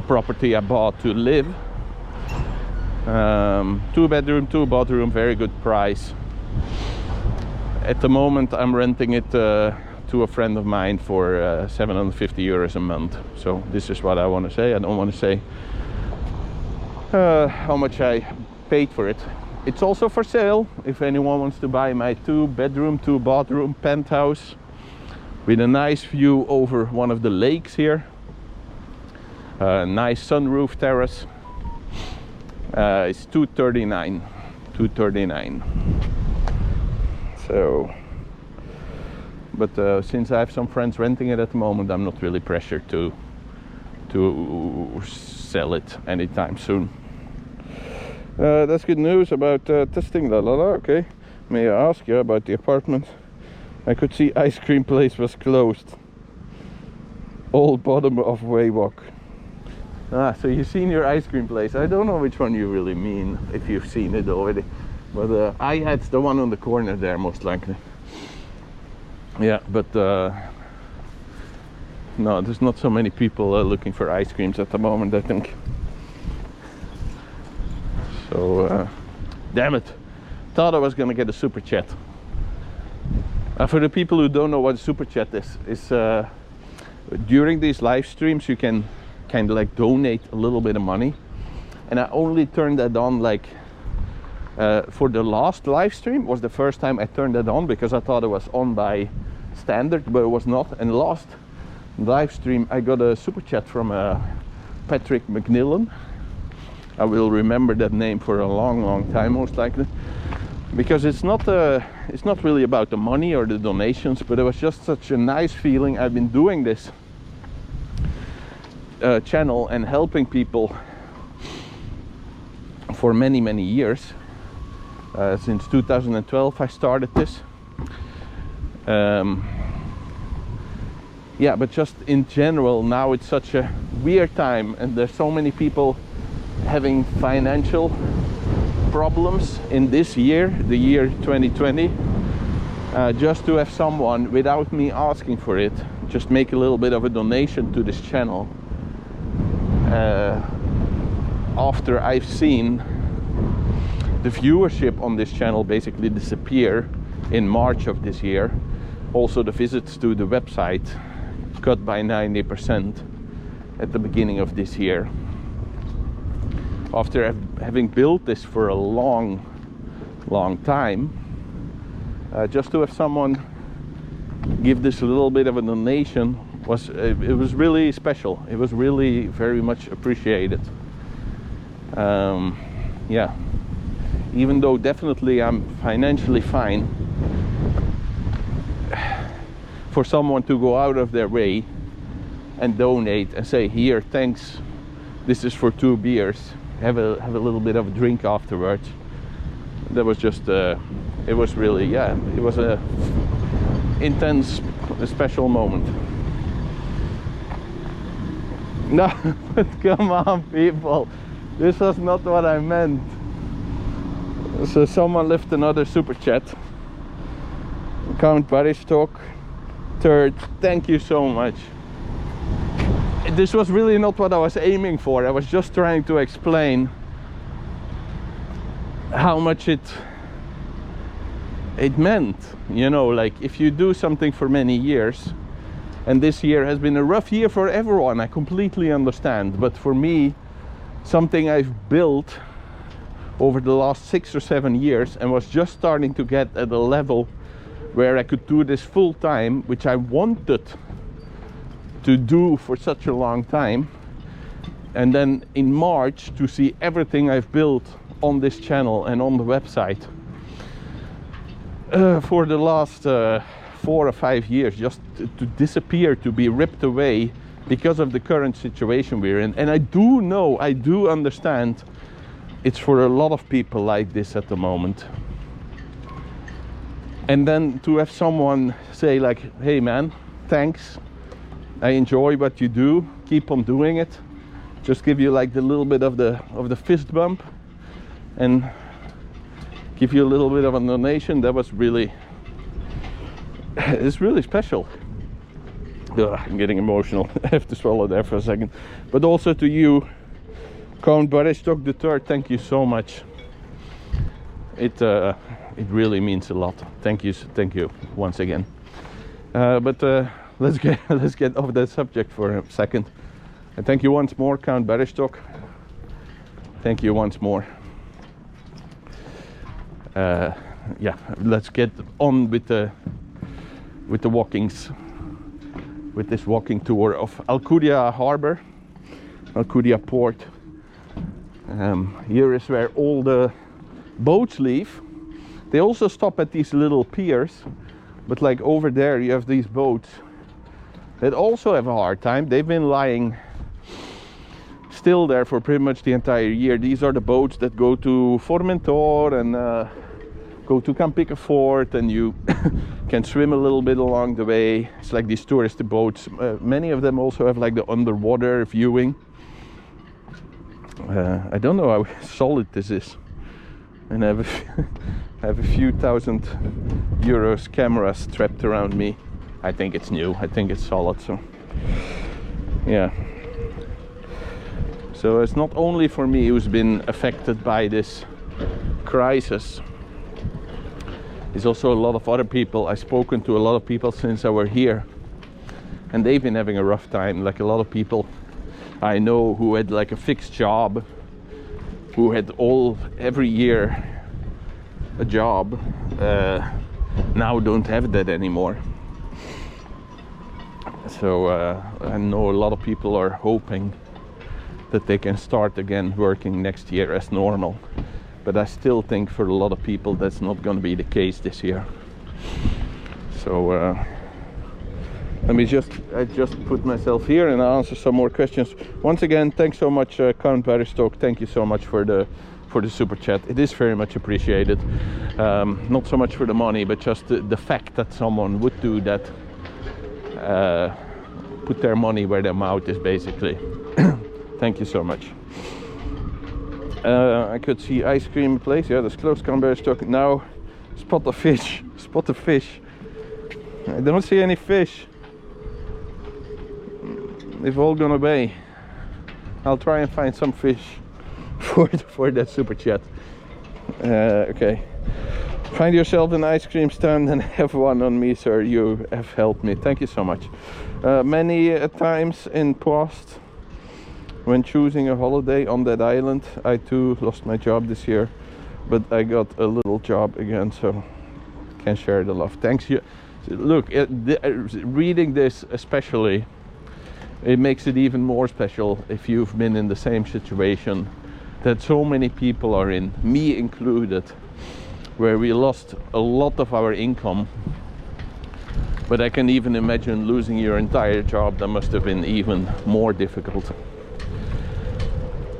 property I bought to live. 2 bedroom, 2 bathroom, very good price. At the moment I'm renting it to a friend of mine for 750 euros a month. So this is what I want to say. I don't want to say how much I paid for it. It's also for sale if anyone wants to buy my 2 bedroom, 2 bathroom penthouse with a nice view over one of the lakes here. Nice sunroof terrace. It's 239. So, but since I have some friends renting it at the moment, I'm not really pressured to sell it anytime soon. That's good news about testing. Okay, may I ask you about the apartment? I could see ice cream place was closed. Old bottom of way walk. So you've seen your ice cream place. I don't know which one you really mean, if you've seen it already. But I had the one on the corner there, most likely. Yeah, but no, there's not so many people looking for ice creams at the moment, I think. So, damn it. Thought I was gonna get a super chat. For the people who don't know what a super chat is during these live streams you can kind of like donate a little bit of money, and I only turned that on like for the last live stream was the first time I turned that on, because I thought it was on by standard, but it was not. And last live stream I got a super chat from Patrick McNillan. I will remember that name for a long time, most likely, because it's not really about the money or the donations, but it was just such a nice feeling. I've been doing this channel and helping people for many years. Since 2012 I started this, yeah, but just in general, now it's such a weird time, and there's so many people having financial problems in this year, the year 2020. Just to have someone, without me asking for it, just make a little bit of a donation to this channel. After I've seen the viewership on this channel basically disappear in March of this year, also the visits to the website cut by 90% at the beginning of this year. After having built this for a long time, just to have someone give this a little bit of a donation was really special. It was really very much appreciated. Yeah, even though definitely I'm financially fine, for someone to go out of their way and donate and say, here, thanks, this is for 2 beers, have a little bit of a drink afterwards. That was just it was really, yeah, it was a intense, a special moment. No, but come on, people, this was not what I meant. So someone left another super chat. Count Baristok, third, thank you so much. This was really not what I was aiming for. I was just trying to explain how much it meant, you know, like if you do something for many years, and this year has been a rough year for everyone, I completely understand, but for me, something I've built over the last 6 or 7 years and was just starting to get at a level where I could do this full time, which I wanted to do for such a long time, and then in March to see everything I've built on this channel and on the website for the last 4 or 5 years just to disappear, to be ripped away because of the current situation we're in. And I do understand it's for a lot of people like this at the moment. And then to have someone say like, hey man, thanks, I enjoy what you do, keep on doing it, just give you like the little bit of the fist bump and give you a little bit of a donation. That was really, it's really special. Ugh, I'm getting emotional. I have to swallow there for a second. But also to you, Count Baristok III, thank you so much. It really means a lot. Thank you once again. But let's get off that subject for a second. And thank you once more, Count Baristok. Thank you once more. Yeah, let's get on with the walkings, with this walking tour of Alcudia Harbor, Alcudia Port. Here is where all the boats leave. They also stop at these little piers, but like over there you have these boats that also have a hard time. They've been lying still there for pretty much the entire year. These are the boats that go to Formentor and go to Campica Fort, and you can swim a little bit along the way. It's like these tourist boats. Many of them also have like the underwater viewing. I don't know how solid this is, and I have a few thousand euros camera strapped around me. I think it's new. I think it's solid. So yeah. So it's not only for me who's been affected by this crisis. There's also a lot of other people. I've spoken to a lot of people since I were here, and they've been having a rough time. Like a lot of people I know who had like a fixed job, who had every year a job, now don't have that anymore. So I know a lot of people are hoping that they can start again working next year as normal. But I still think for a lot of people that's not going to be the case this year. So I just put myself here and I'll answer some more questions. Once again, thanks so much, Count Baristok. Thank you so much for the super chat. It is very much appreciated. Not so much for the money, but just the fact that someone would do that put their money where their mouth is, basically. Thank you so much. I could see ice cream place. Yeah, there's close conveyor stock. Now, spot the fish. Spot the fish. I don't see any fish. They've all gone away. I'll try and find some fish for that super chat. Okay. Find yourself an ice cream stand and have one on me, sir. You have helped me. Thank you so much. Many times in past, when choosing a holiday on that island, I too lost my job this year, but I got a little job again, so can share the love. Thanks. You. Look, reading this especially, it makes it even more special if you've been in the same situation that so many people are in, me included, where we lost a lot of our income. But I can even imagine losing your entire job. That must have been even more difficult.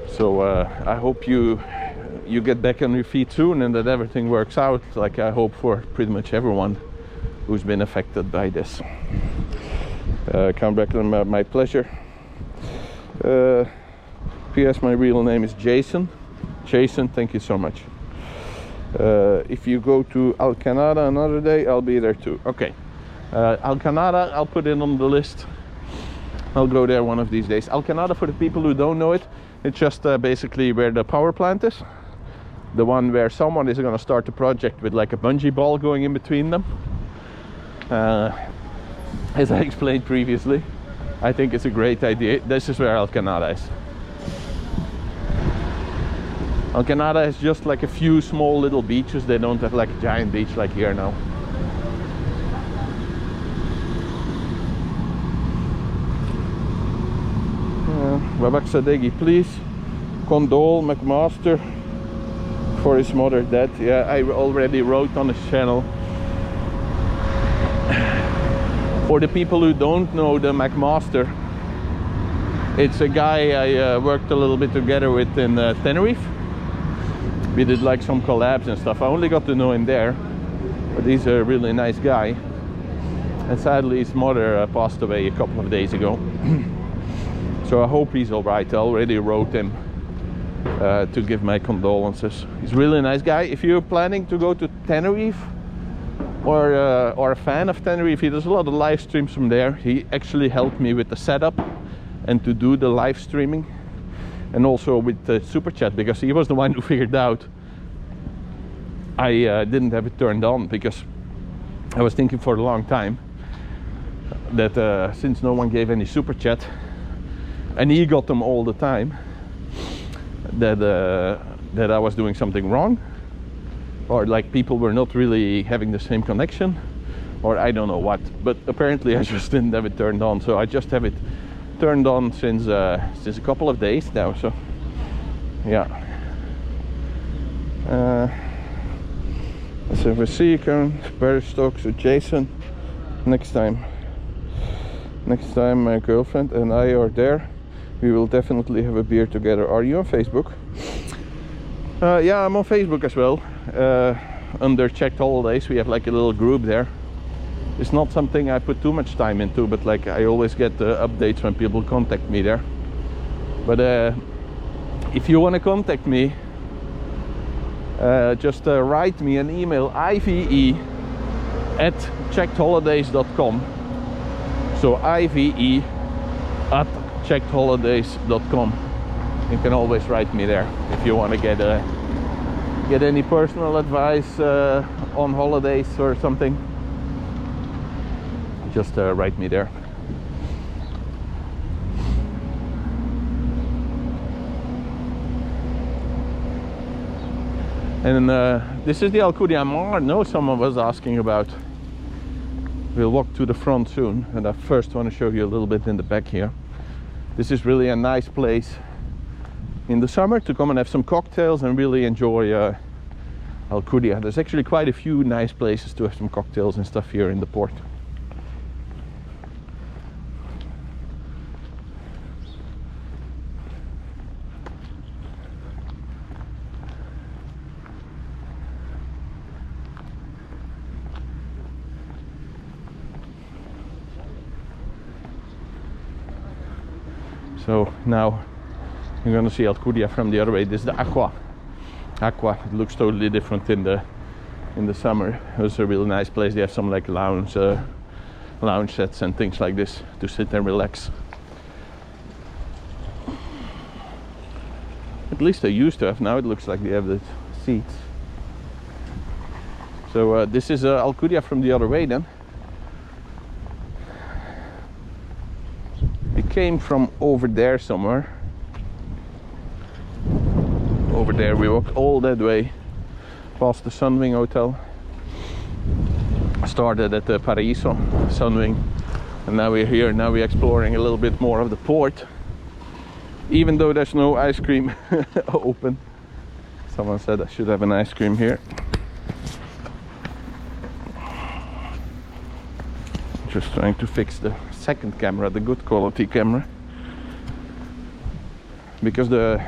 So I hope you get back on your feet soon and that everything works out, like I hope for pretty much everyone who's been affected by this. Count Beckler, my pleasure. P.S. My real name is Jason. Jason, thank you so much. If you go to Alcanada another day, I'll be there too. Okay. Alcanada, I'll put it on the list. I'll go there one of these days. Alcanada, for the people who don't know it, it's just basically where the power plant is. The one where someone is going to start a project with like a bungee ball going in between them. As I explained previously, I think it's a great idea. This is where Alcanada is. Alcanada is just like a few small little beaches. They don't have like a giant beach like here now. Babak Sadeghi, please condole McMaster for his mother's death. Yeah, I already wrote on his channel. For the people who don't know the McMaster, it's a guy I worked a little bit together with in Tenerife. We did like some collabs and stuff. I only got to know him there, but he's a really nice guy. And sadly his mother passed away a couple of days ago. So I hope he's alright. I already wrote him to give my condolences. He's a really nice guy. If you're planning to go to Tenerife or a fan of Tenerife, he does a lot of live streams from there. He actually helped me with the setup and to do the live streaming, and also with the super chat, because he was the one who figured out I didn't have it turned on, because I was thinking for a long time that since no one gave any super chat and he got them all the time, that I was doing something wrong, or like people were not really having the same connection, or I don't know what. But apparently I just didn't have it turned on, so I just have it turned on since a couple of days now. So yeah. So if we see you can better talk to Jason next time my girlfriend and I are there, we will definitely have a beer together. Are you on Facebook? Yeah, I'm on Facebook as well. Under Checked Holidays, we have like a little group there. It's not something I put too much time into, but like I always get updates when people contact me there. But if you want to contact me, just write me an email, ive@checkedholidays.com. So ive@checkedholidays.com. You can always write me there if you want to get any personal advice on holidays or something. Just write me there. And this is the Alcudia Mar. No, someone was asking about. We'll walk to the front soon, and I first want to show you a little bit in the back here. This is really a nice place in the summer to come and have some cocktails and really enjoy Alcudia. There's actually quite a few nice places to have some cocktails and stuff here in the port. So now you're gonna see Alcudia from the other way. This is the Aqua. It looks totally different in the summer. It was a really nice place. They have some like lounge sets and things like this to sit and relax. At least they used to have. Now it looks like they have the seats. So this is Alcudia from the other way then. We came from over there somewhere. Over there we walked all that way past the Sunwing Hotel. Started at the Paraiso Sunwing, and now we're here. Now we're exploring a little bit more of the port, even though there's no ice cream open. Someone said I should have an ice cream here. Just trying to fix the second camera, the good quality camera, because the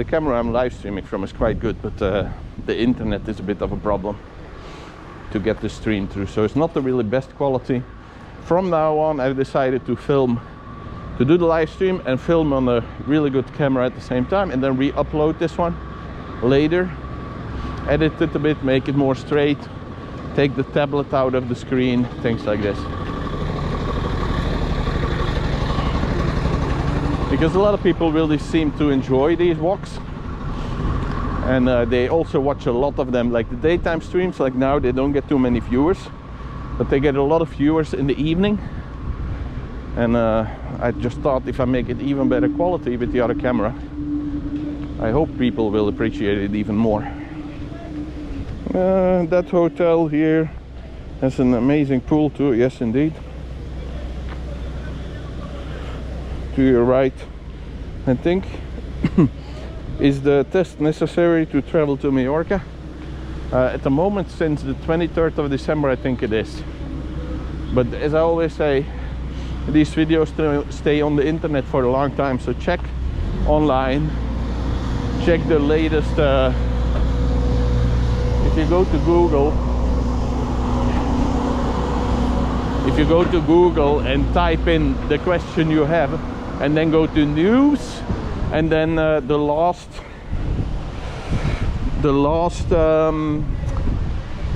camera I'm live streaming from is quite good, but the internet is a bit of a problem to get the stream through, so it's not the really best quality. From now on I've decided to do the live stream and film on a really good camera at the same time, and then re-upload this one later, edit it a bit, make it more straight, take the tablet out of the screen, things like this. Because a lot of people really seem to enjoy these walks, and they also watch a lot of them, like the daytime streams. Like now they don't get too many viewers, but they get a lot of viewers in the evening. And I just thought if I make it even better quality with the other camera, I hope people will appreciate it even more. That hotel here has an amazing pool too. Yes, indeed. To your right, I think, is the test necessary to travel to Mallorca. At the moment, since the 23rd of December, I think it is. But as I always say, these videos stay on the internet for a long time, so check online, check the latest. If you go to Google and type in the question you have, and then go to news, and then the last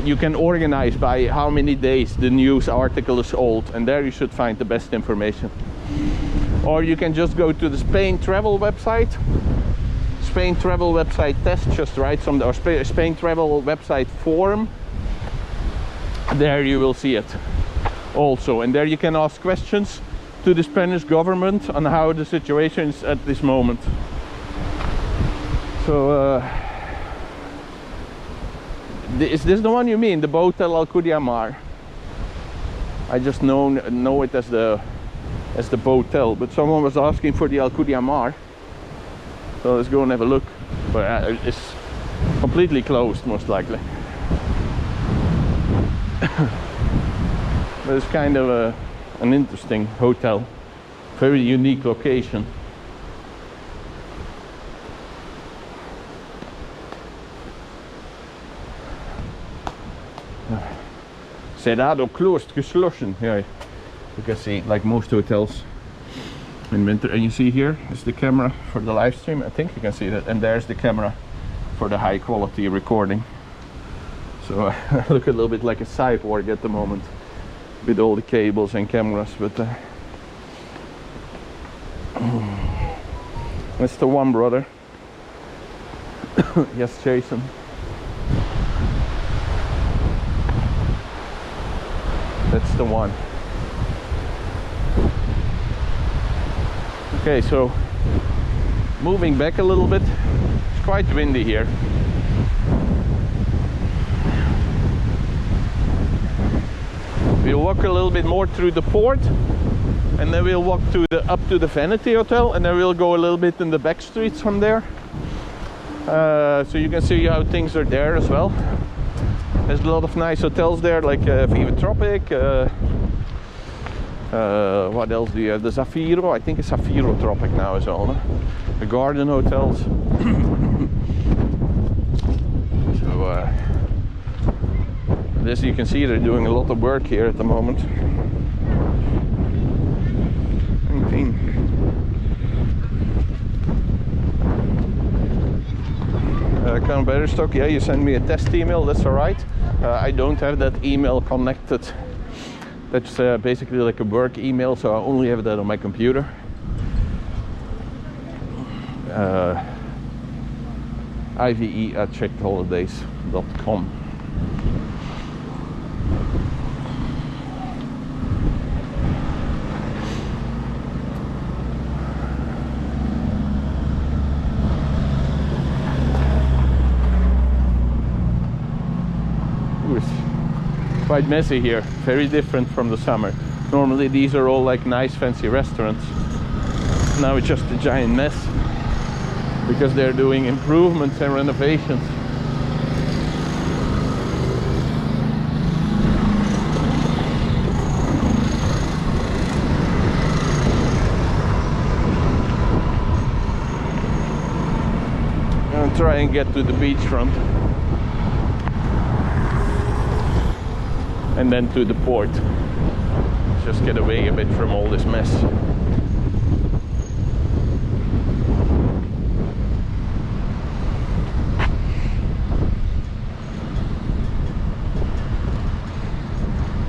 you can organize by how many days the news article is old, and there you should find the best information. Or you can just go to the Spain travel website test, just write some, or Spain travel website forum. There you will see it also, and there you can ask questions to the Spanish government on how the situation is at this moment. So is this the one you mean, the Botel Alcudia Mar? I just know it as the Botel, but someone was asking for the Alcudia Mar, so let's go and have a look. But it's completely closed, most likely. But it's kind of an interesting hotel, very unique location. Cerrado, closed, geschlossen. Yeah, you can see, like most hotels in winter. And you see here is the camera for the live stream. I think you can see that, and there's the camera for the high quality recording. So I look a little bit like a cyborg at the moment with all the cables and cameras, but that's the one, brother. Yes, Jason. That's the one. Okay, so moving back a little bit, it's quite windy here. We'll walk a little bit more through the port, and then we'll walk up to the Vanity Hotel, and then we'll go a little bit in the back streets from there, so you can see how things are there as well. There's a lot of nice hotels there, like Viva Tropic. What else do you have? The Zafiro, I think it's Zafiro Tropic now as well. No? The garden hotels. So this, you can see they're doing a lot of work here at the moment. 19. Count Betterstock, yeah, you send me a test email, that's alright. I don't have that email connected. That's basically like a work email, so I only have that on my computer. IVE@checkedholidays.com. Quite messy here, very different from the summer. Normally these are all like nice fancy restaurants. Now it's just a giant mess because they're doing improvements and renovations. I'll try and get to the beachfront. And then to the port. Just get away a bit from all this mess.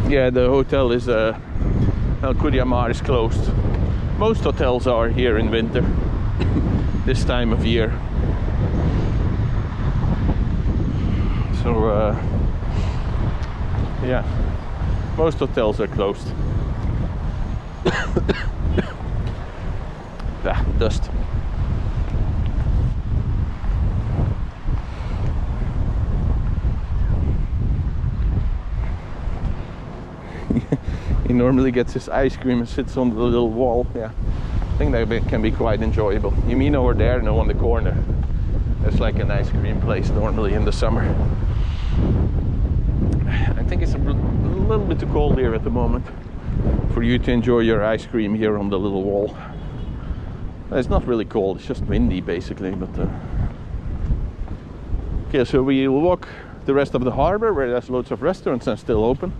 Yeah, the hotel is Cudia Mar is closed. Most hotels are here in winter, this time of year. So yeah, most hotels are closed. Ah, dust. He normally gets his ice cream and sits on the little wall. Yeah, I think that can be quite enjoyable. You mean over there? No, on the corner. There's like an ice cream place normally in the summer. I think it's a little bit too cold here at the moment for you to enjoy your ice cream here on the little wall. It's not really cold, it's just windy basically. But okay, so we'll walk the rest of the harbor where there's loads of restaurants and still open.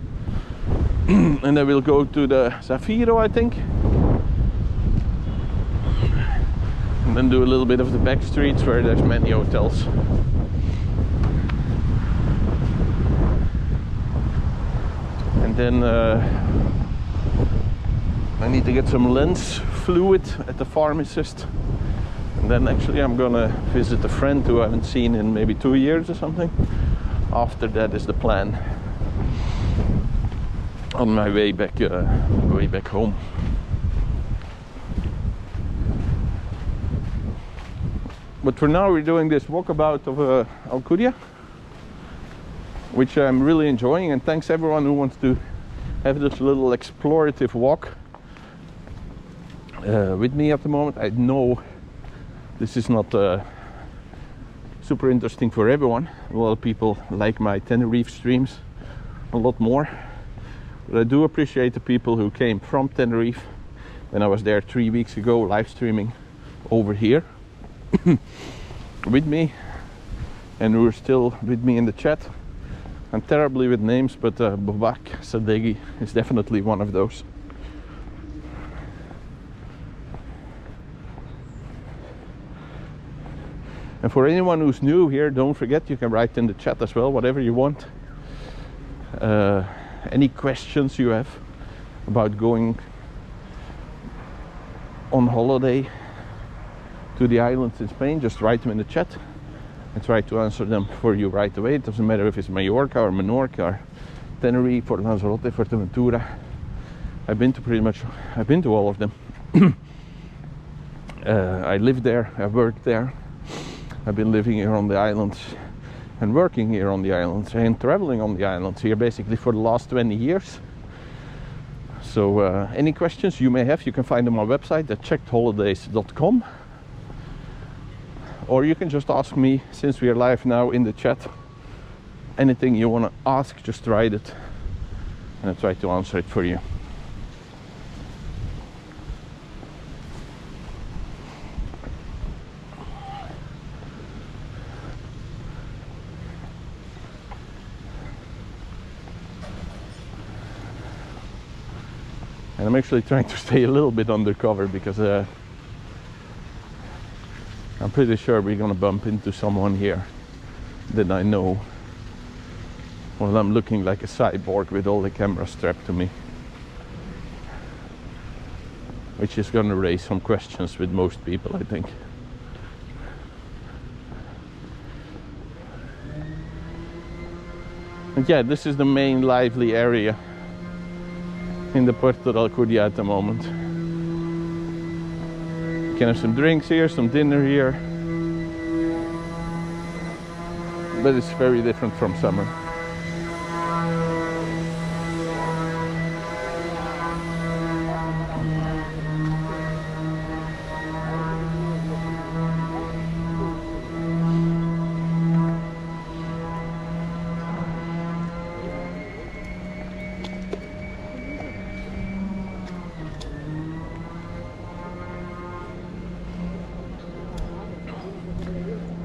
And then we'll go to the Zafiro, I think. And then do a little bit of the back streets where there's many hotels. And then I need to get some lens fluid at the pharmacist. And then actually I'm gonna visit a friend who I haven't seen in maybe 2 years or something. After that is the plan. On my way back home. But for now we're doing this walkabout of Alcudia, which I'm really enjoying, and thanks everyone who wants to have this little explorative walk with me at the moment. I know this is not super interesting for everyone. A lot of people like my Tenerife streams a lot more. But I do appreciate the people who came from Tenerife when I was there 3 weeks ago, live streaming over here with me, and who are still with me in the chat. I'm terribly with names, but Babak Sadeghi is definitely one of those. And for anyone who's new here, don't forget you can write in the chat as well, whatever you want. Any questions you have about going on holiday to the islands in Spain, just write them in the chat and try to answer them for you right away. It doesn't matter if it's Mallorca or Menorca or Tenerife or Lanzarote, Fuerteventura. I've been to all of them. I live there, I work there. I've been living here on the islands and working here on the islands and traveling on the islands here basically for the last 20 years. So any questions you may have, you can find them on my website at checkedholidays.com, or you can just ask me, since we are live now in the chat. Anything you want to ask, just write it and I'll try to answer it for you. And I'm actually trying to stay a little bit undercover because I'm pretty sure we're gonna bump into someone here then I know. Well, I'm looking like a cyborg with all the cameras strapped to me, which is gonna raise some questions with most people, I think. And yeah, this is the main lively area in the Puerto de Alcudia at the moment. You can have some drinks here, some dinner here, but it's very different from summer.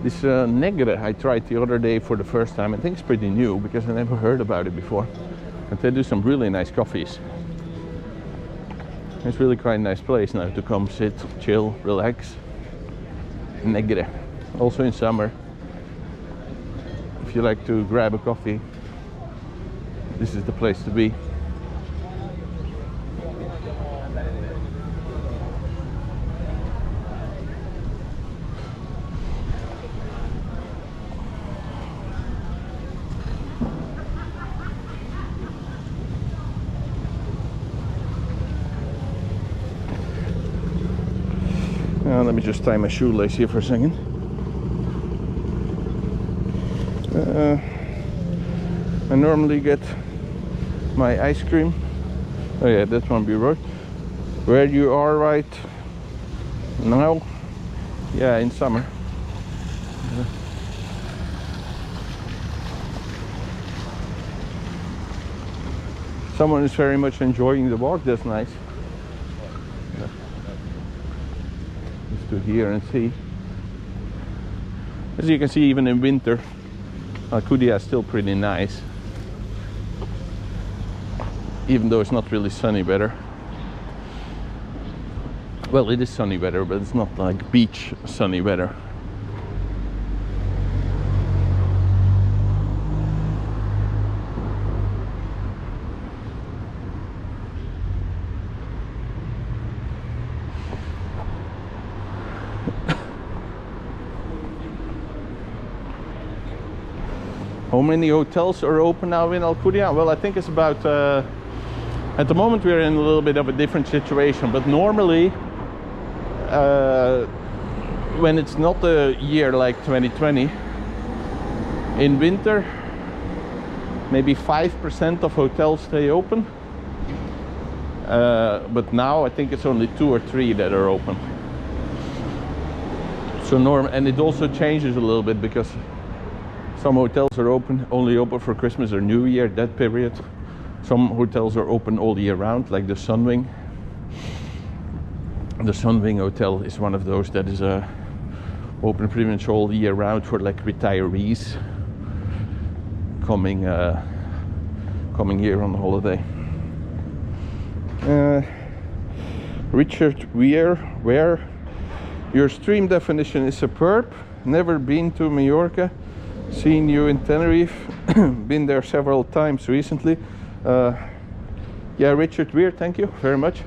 This negre I tried the other day for the first time. I think it's pretty new because I never heard about it before. But they do some really nice coffees. It's really quite a nice place now to come sit, chill, relax. Negre. Also in summer. If you like to grab a coffee, this is the place to be. Let me just tie my shoelace here for a second. I normally get my ice cream. Oh yeah, that one be right. Where you are right now? Yeah, in summer. Someone is very much enjoying the walk. That's nice. To hear and see. As you can see, even in winter, Alcudia is still pretty nice, even though it's not really sunny weather. Well, it is sunny weather, but it's not like beach sunny weather. How many hotels are open now in Alcudia? Well, I think it's about, at the moment we're in a little bit of a different situation, but normally when it's not a year like 2020, in winter maybe 5% of hotels stay open, but now I think it's only 2 or 3 that are open. So and it also changes a little bit because some hotels are only open for Christmas or New Year, that period. Some hotels are open all year round, like the Sunwing. The Sunwing Hotel is one of those that is open pretty much all year round for like retirees coming here on holiday. Richard Ware, your stream definition is superb. Never been to Mallorca. Seen you in Tenerife, been there several times recently. Yeah, Richard Weir, thank you very much.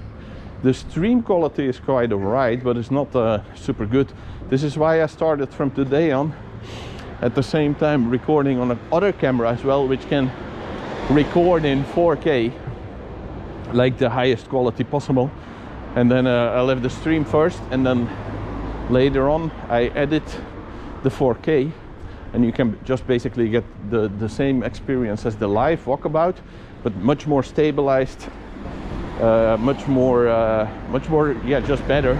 The stream quality is quite alright, but it's not super good. This is why I started from today on, at the same time recording on another camera as well, which can record in 4K, like the highest quality possible. And then I'll have the stream first, and then later on I edit the 4K. And you can just basically get the same experience as the live walkabout, but much more stabilized, much more, yeah, just better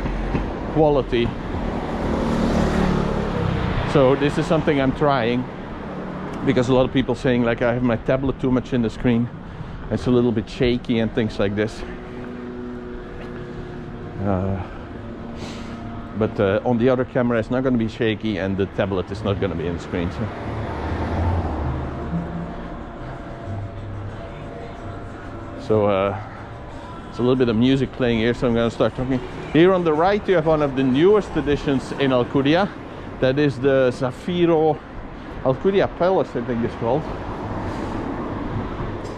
quality. So this is something I'm trying, because a lot of people saying like I have my tablet too much in the screen, it's a little bit shaky and things like this. But on the other camera it's not going to be shaky, and the tablet is not going to be in the screen. So it's a little bit of music playing here, so I'm going to start talking. Here on the right you have one of the newest additions in Alcudia. That is the Zafiro Alcudia Palace, I think it's called.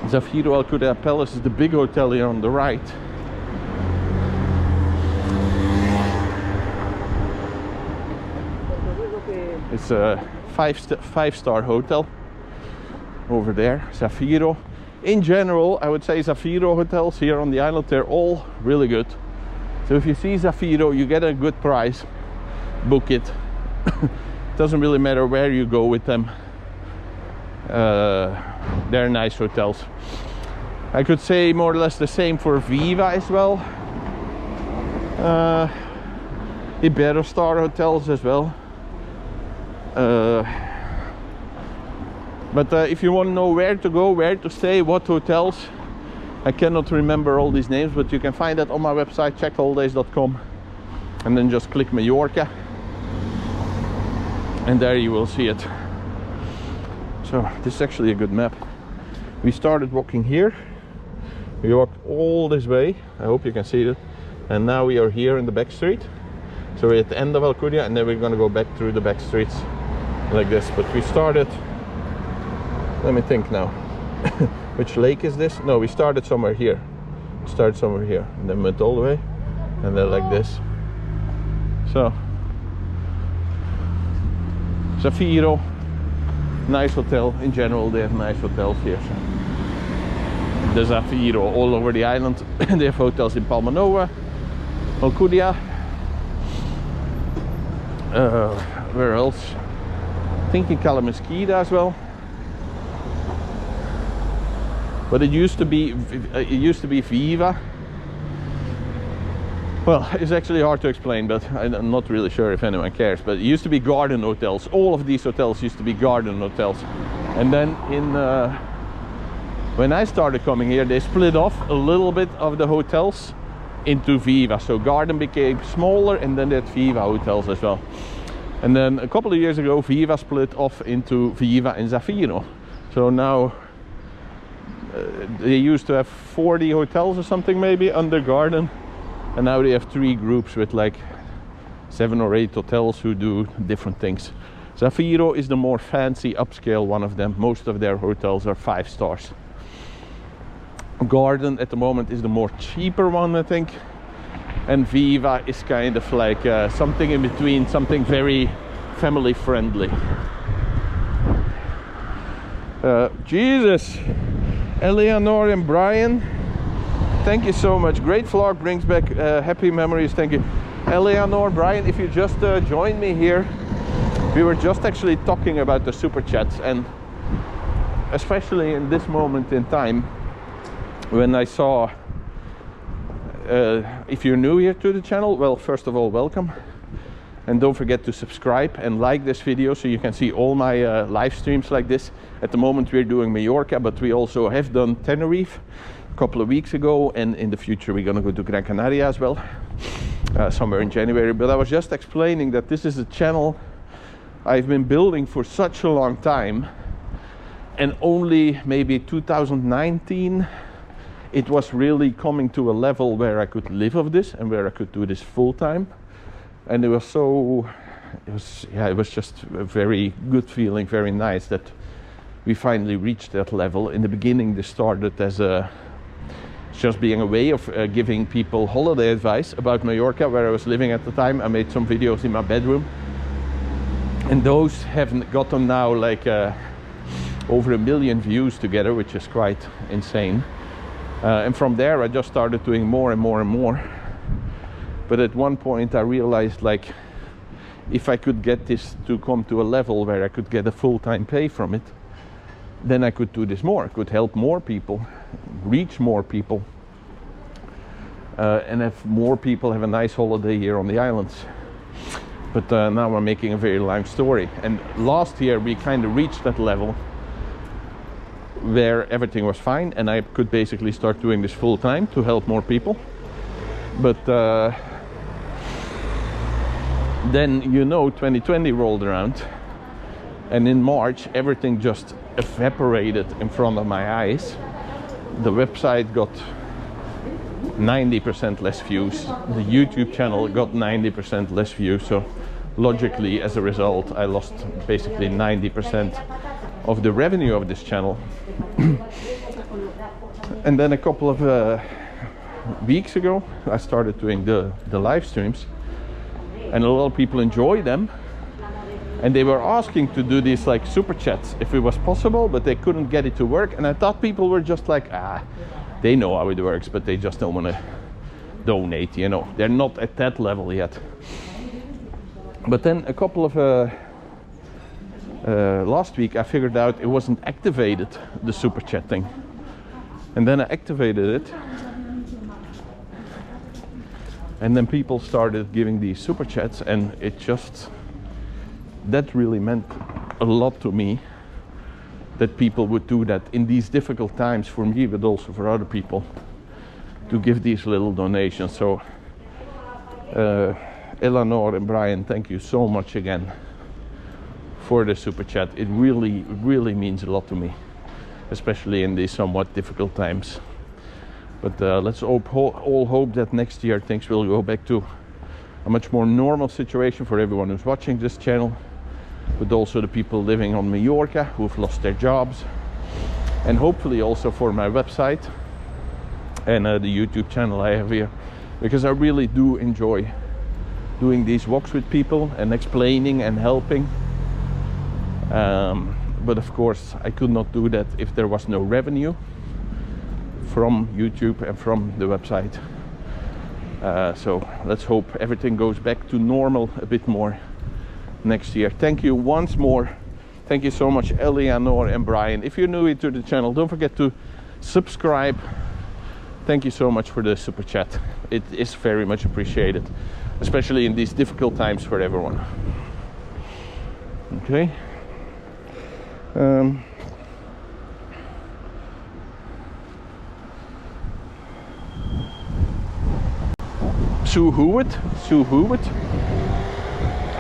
Zafiro Alcudia Palace is the big hotel here on the right. It's a five-star hotel over there, Zafiro. In general, I would say Zafiro hotels here on the island, they're all really good. So if you see Zafiro, you get a good price, book it. Doesn't really matter where you go with them. They're nice hotels. I could say more or less the same for Viva as well. Iberostar hotels as well. But if you want to know where to go, where to stay, what hotels, I cannot remember all these names, but you can find that on my website, checkedholidays.com, and then just click Mallorca, and there you will see it. So this is actually a good map. We started walking here, we walked all this way, I hope you can see it, and now we are here in the back street. So we're at the end of Alcudia, and then we're going to go back through the back streets like this. But we started, let me think now, which lake is this? No, we started somewhere here. Started somewhere here, and then went all the way, and then like this. So Zafiro, nice hotel. In general, they have nice hotels here. So the Zafiro all over the island. They have hotels in Palma Nova, Alcudia. Where else? I think in Kalamazoo as well. But it used to be Viva. Well, it's actually hard to explain, but I'm not really sure if anyone cares. But it used to be garden hotels. All of these hotels used to be garden hotels. And then when I started coming here, they split off a little bit of the hotels into Viva. So garden became smaller, and then they had Viva hotels as well. And then a couple of years ago, Viva split off into Viva and Zafiro. So now they used to have 40 hotels or something maybe under garden, and now they have 3 groups with like 7 or 8 hotels who do different things. Zafiro is the more fancy upscale one of them. Most of their hotels are 5 stars. Garden at the moment is the more cheaper one, I think, and Viva is kind of like something in between, something very family friendly. Jesus, Eleanor and Brian, thank you so much. Great vlog, brings back happy memories. Thank you. Eleanor, Brian, if you just joined me here, we were just actually talking about the super chats, and especially in this moment in time when I saw, if you're new here to the channel, well, first of all, welcome, and don't forget to subscribe and like this video so you can see all my live streams like this. At the moment we're doing Mallorca, but we also have done Tenerife a couple of weeks ago, and in the future we're gonna go to Gran Canaria as well, somewhere in January. But I was just explaining that this is a channel I've been building for such a long time, and only maybe 2019 it was really coming to a level where I could live of this and where I could do this full time. And it was just a very good feeling, very nice that we finally reached that level. In the beginning this started as just being a way of giving people holiday advice about Mallorca, where I was living at the time. I made some videos in my bedroom, and those have gotten now like over 1 million views together, which is quite insane. And from there I just started doing more and more and more. But at one point I realized, like, if I could get this to come to a level where I could get a full-time pay from it, then I could do this more. I could help more people, reach more people, and have more people have a nice holiday here on the islands. But now I'm making a very long story. And last year we kind of reached that level where everything was fine, and I could basically start doing this full time to help more people. But then, you know, 2020 rolled around, and in March everything just evaporated in front of my eyes. The website got 90% less views, the YouTube channel got 90% less views. So logically, as a result, I lost basically 90% of the revenue of this channel. And then a couple of weeks ago, I started doing the live streams, and a lot of people enjoy them, and they were asking to do these like super chats if it was possible, but they couldn't get it to work. And I thought people were just like, they know how it works, but they just don't want to donate, you know, they're not at that level yet. But then a couple of last week I figured out it wasn't activated, the super chat thing, and then I activated it, and then people started giving these super chats, and it just, that really meant a lot to me, that people would do that in these difficult times for me, but also for other people, to give these little donations. So Eleanor and Brian, thank you so much again for the super chat. It really, really means a lot to me, especially in these somewhat difficult times. But let's all hope that next year things will go back to a much more normal situation for everyone who's watching this channel, but also the people living on Mallorca who've lost their jobs, and hopefully also for my website and the YouTube channel I have here, because I really do enjoy doing these walks with people and explaining and helping. But of course I could not do that if there was no revenue from YouTube and from the website. So let's hope everything goes back to normal a bit more next year. Thank you once more. Thank you so much, Eleanor and Brian. If you're new to the channel, don't forget to subscribe. Thank you so much for the super chat. It is very much appreciated, especially in these difficult times for everyone. Okay. Sue Hewitt,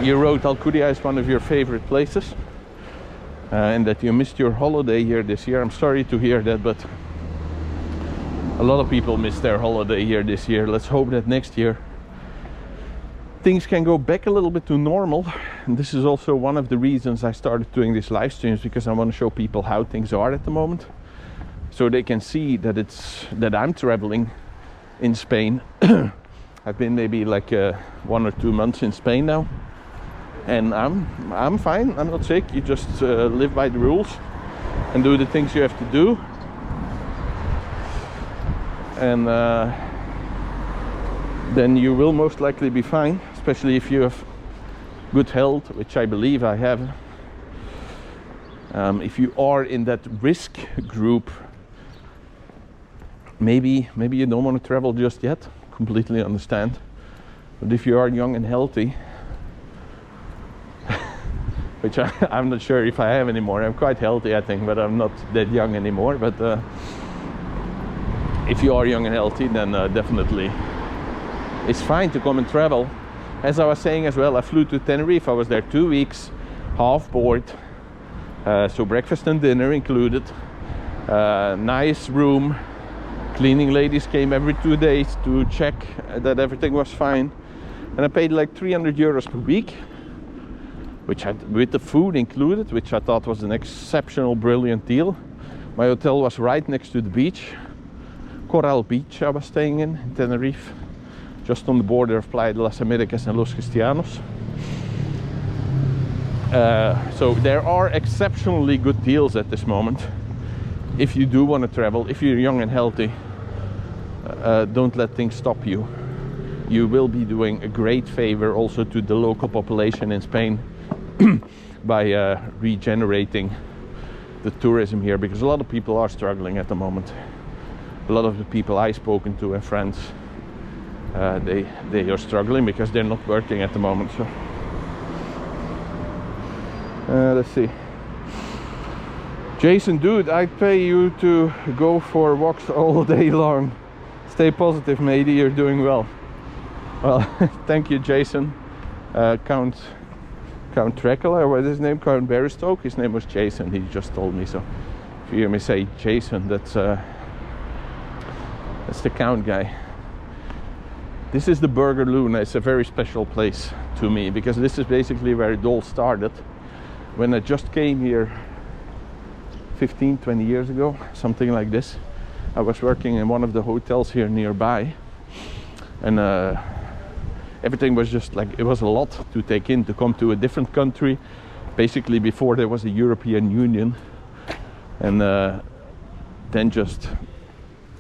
you wrote Alcudia is one of your favorite places, and that you missed your holiday here this year. I'm sorry to hear that, but a lot of people missed their holiday here this year. Let's hope that next year things can go back a little bit to normal. And this is also one of the reasons I started doing these live streams, because I want to show people how things are at the moment, so they can see that I'm traveling in Spain. I've been maybe like 1 or 2 months in Spain now, and I'm fine. I'm not sick. You just live by the rules and do the things you have to do, and then you will most likely be fine, especially if you have good health, which I believe I have. If you are in that risk group, maybe you don't want to travel just yet. Completely understand. But if you are young and healthy, which I'm not sure if I have anymore. I'm quite healthy, I think, but I'm not that young anymore. But if you are young and healthy, then definitely it's fine to come and travel. As I was saying as well, I flew to Tenerife. I was there 2 weeks, half board, so breakfast and dinner included. Nice room. Cleaning ladies came every 2 days to check that everything was fine, and I paid like 300 euros per week, which with the food included, which I thought was an exceptional, brilliant deal. My hotel was right next to the beach, Coral Beach. I was staying in Tenerife, just on the border of Playa de las Américas and Los Cristianos. So there are exceptionally good deals at this moment. If you do want to travel, if you're young and healthy, don't let things stop you. You will be doing a great favor also to the local population in Spain by regenerating the tourism here, because a lot of people are struggling at the moment. A lot of the people I've spoken to and friends, they are struggling because they're not working at the moment. So let's see. Jason, dude, I'd pay you to go for walks all day long. Stay positive, matey. You're doing well. Well, thank you, Jason. Count Dracula, what is his name? Count Beristoke. His name was Jason. He just told me so. If you hear me say Jason, that's the Count guy. This is the Burger Luna. It's a very special place to me because this is basically where it all started. When I just came here 15-20 years ago, something like this, I was working in one of the hotels here nearby, and everything was just like, it was a lot to take in, to come to a different country, basically before there was a European Union. And then just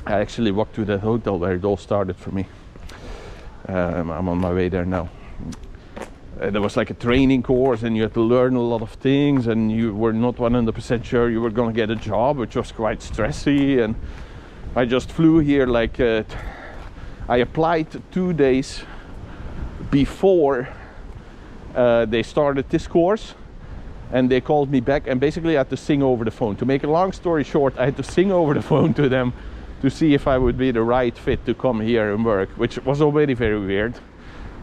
I actually walked to that hotel where it all started for me. I'm on my way there now. There was like a training course, and you had to learn a lot of things, and you were not 100% sure you were going to get a job, which was quite stressy. And I just flew here like I applied 2 days before they started this course, and they called me back, and basically I had to sing over the phone. To make a long story short, I had to sing over the phone to them to see if I would be the right fit to come here and work, which was already very weird.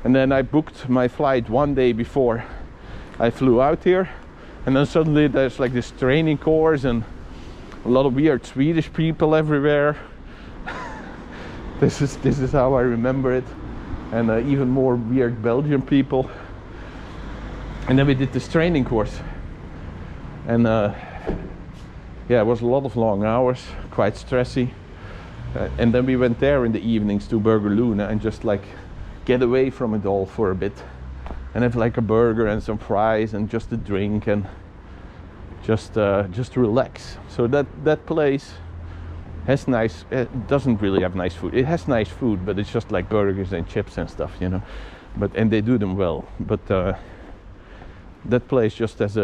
And then I booked my flight 1 day before I flew out here, and then suddenly there's like this training course and a lot of weird Swedish people everywhere. This is how I remember it, and even more weird Belgian people. And then we did this training course, and yeah, it was a lot of long hours, quite stressy. And then we went there in the evenings to Burger Luna and just like get away from it all for a bit and have like a burger and some fries and just a drink and just relax. So that place has nice, it doesn't really have nice food. It has nice food, but it's just like burgers and chips and stuff, you know. And they do them well. But that place just has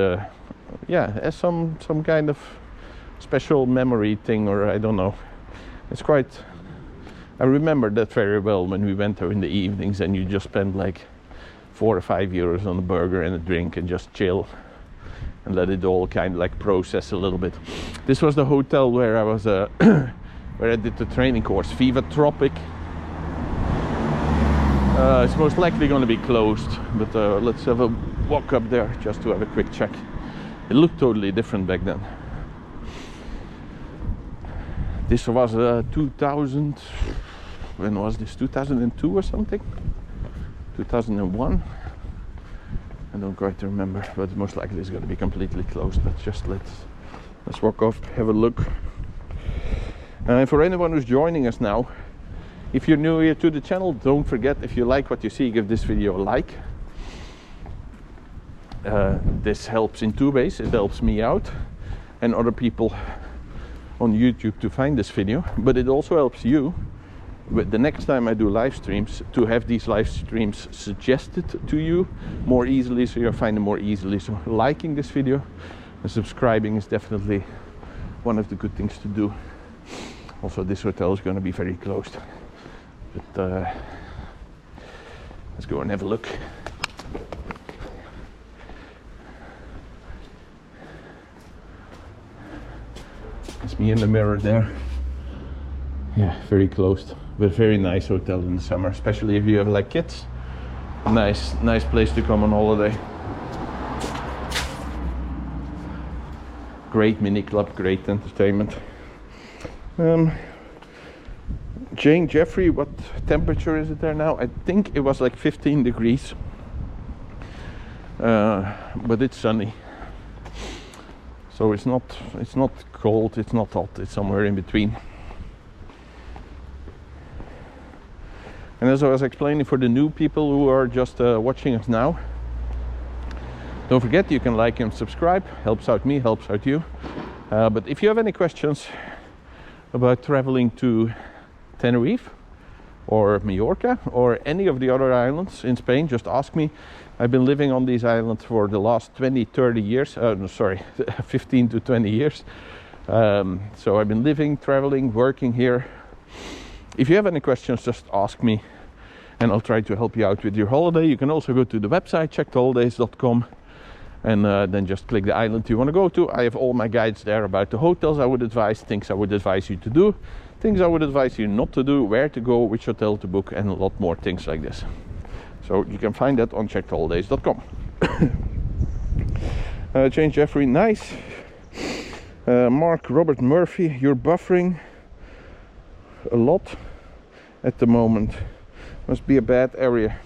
has some kind of special memory thing, or I don't know. It's quite, I remember that very well when we went there in the evenings, and you just spend like 4 or 5 euros on a burger and a drink and just chill and let it all kind of like process a little bit. This was the hotel where I was where I did the training course, Viva Tropic. It's most likely going to be closed, but let's have a walk up there just to have a quick check. It looked totally different back then. This was 2000, when was this, 2002 or something? 2001? I don't quite remember, but most likely it's going to be completely closed. But just let's walk off, have a look. And for anyone who's joining us now, if you're new here to the channel, don't forget, if you like what you see, give this video a like. This helps in 2 ways. It helps me out and other people on YouTube to find this video, but it also helps you with the next time I do live streams to have these live streams suggested to you more easily, so you'll find them more easily. So liking this video and subscribing is definitely one of the good things to do. Also, this hotel is going to be very closed, but let's go and have a look. It's me in the mirror there. Yeah, very closed, but very nice hotel in the summer, especially if you have like kids. Nice place to come on holiday. Great mini club, great entertainment. Jane Jeffrey, what temperature is it there now? I think it was like 15 degrees, but it's sunny. So it's not cold, it's not hot, it's somewhere in between. And as I was explaining for the new people who are just watching us now, don't forget you can like and subscribe, helps out me, helps out you. But if you have any questions about traveling to Tenerife or Mallorca or any of the other islands in Spain, just ask me. I've been living on these islands for the last 20-30 years, 15 to 20 years. So I've been living, traveling, working here. If you have any questions, just ask me and I'll try to help you out with your holiday. You can also go to the website, checkedholidays.com, and then just click the island you want to go to. I have all my guides there about the hotels I would advise, things I would advise you to do, things I would advise you not to do, where to go, which hotel to book, and a lot more things like this. So you can find that on checkedholidays.com. Jane Jeffrey, nice. Mark Robert Murphy, you're buffering a lot at the moment. Must be a bad area.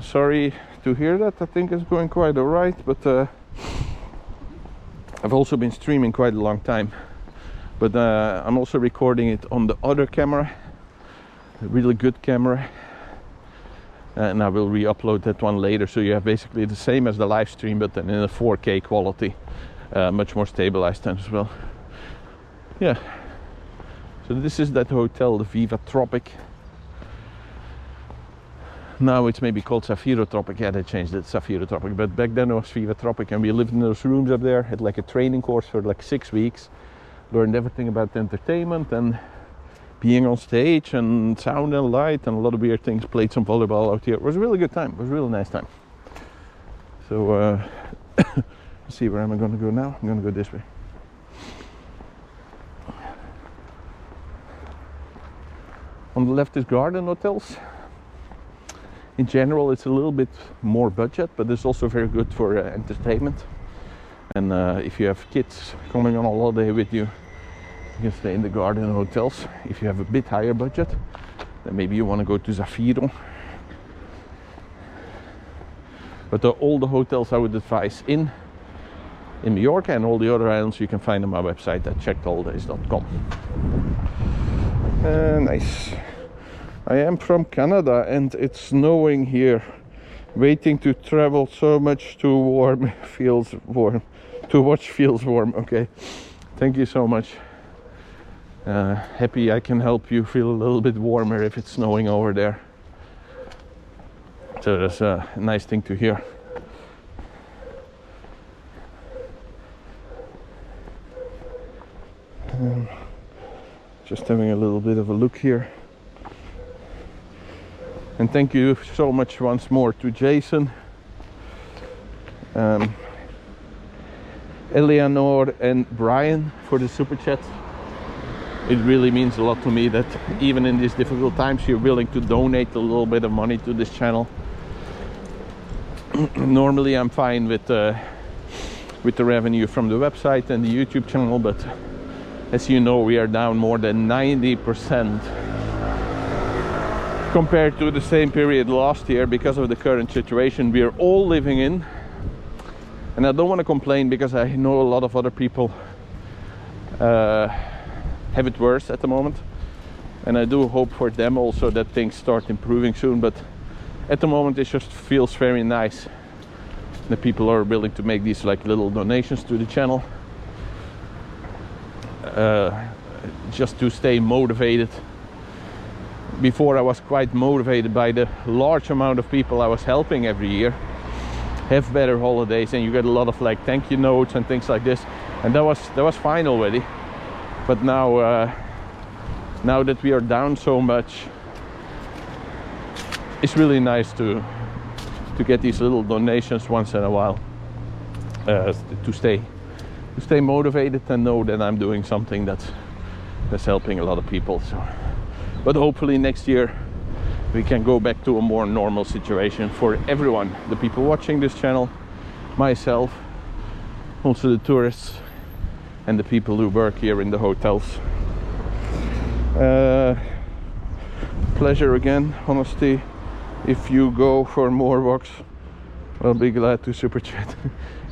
Sorry to hear that. I think it's going quite alright, but I've also been streaming quite a long time. But I'm also recording it on the other camera, a really good camera, and I will re-upload that one later, so you have basically the same as the live stream, but then in a 4K quality, much more stabilized as well. Yeah, so this is that hotel, the Viva Tropic. Now it's maybe called Zafiro Tropic. Yeah, they changed it, Zafiro Tropic, but back then it was Viva Tropic, and we lived in those rooms up there, had like a training course for like 6 weeks, learned everything about entertainment and being on stage and sound and light and a lot of weird things, played some volleyball out here. It was a really good time, it was a really nice time. So let's see, where am I going to go now? I'm going to go this way. On the left is garden hotels. In general, it's a little bit more budget, but it's also very good for entertainment. And if you have kids coming on a holiday with you, you can stay in the garden hotels. If you have a bit higher budget, then maybe you want to go to Zafiro. But all the hotels I would advise in Mallorca and all the other islands you can find on my website at checkedholidays.com. Nice. I am from Canada and it's snowing here. Waiting to travel so much to warm feels warm. To watch feels warm. Okay. Thank you so much. Happy I can help you feel a little bit warmer if it's snowing over there. So that's a nice thing to hear. Just having a little bit of a look here. And thank you so much once more to Jason, Eleanor and Brian for the super chat. It really means a lot to me that even in these difficult times you're willing to donate a little bit of money to this channel. Normally I'm fine with the revenue from the website and the YouTube channel, but as you know, we are down more than 90% compared to the same period last year because of the current situation we are all living in. And I don't want to complain because I know a lot of other people have it worse at the moment, and I do hope for them also that things start improving soon. But at the moment it just feels very nice that people are willing to make these like little donations to the channel, just to stay motivated. Before I was quite motivated by the large amount of people I was helping every year have better holidays, and you get a lot of like thank you notes and things like this, and that was fine already. But now now that we are down so much, it's really nice to get these little donations once in a while, to stay motivated and know that I'm doing something that's helping a lot of people. So, but hopefully next year we can go back to a more normal situation for everyone, the people watching this channel, myself, also the tourists and the people who work here in the hotels. Pleasure again, honesty. If you go for more walks, I'll be glad to super chat.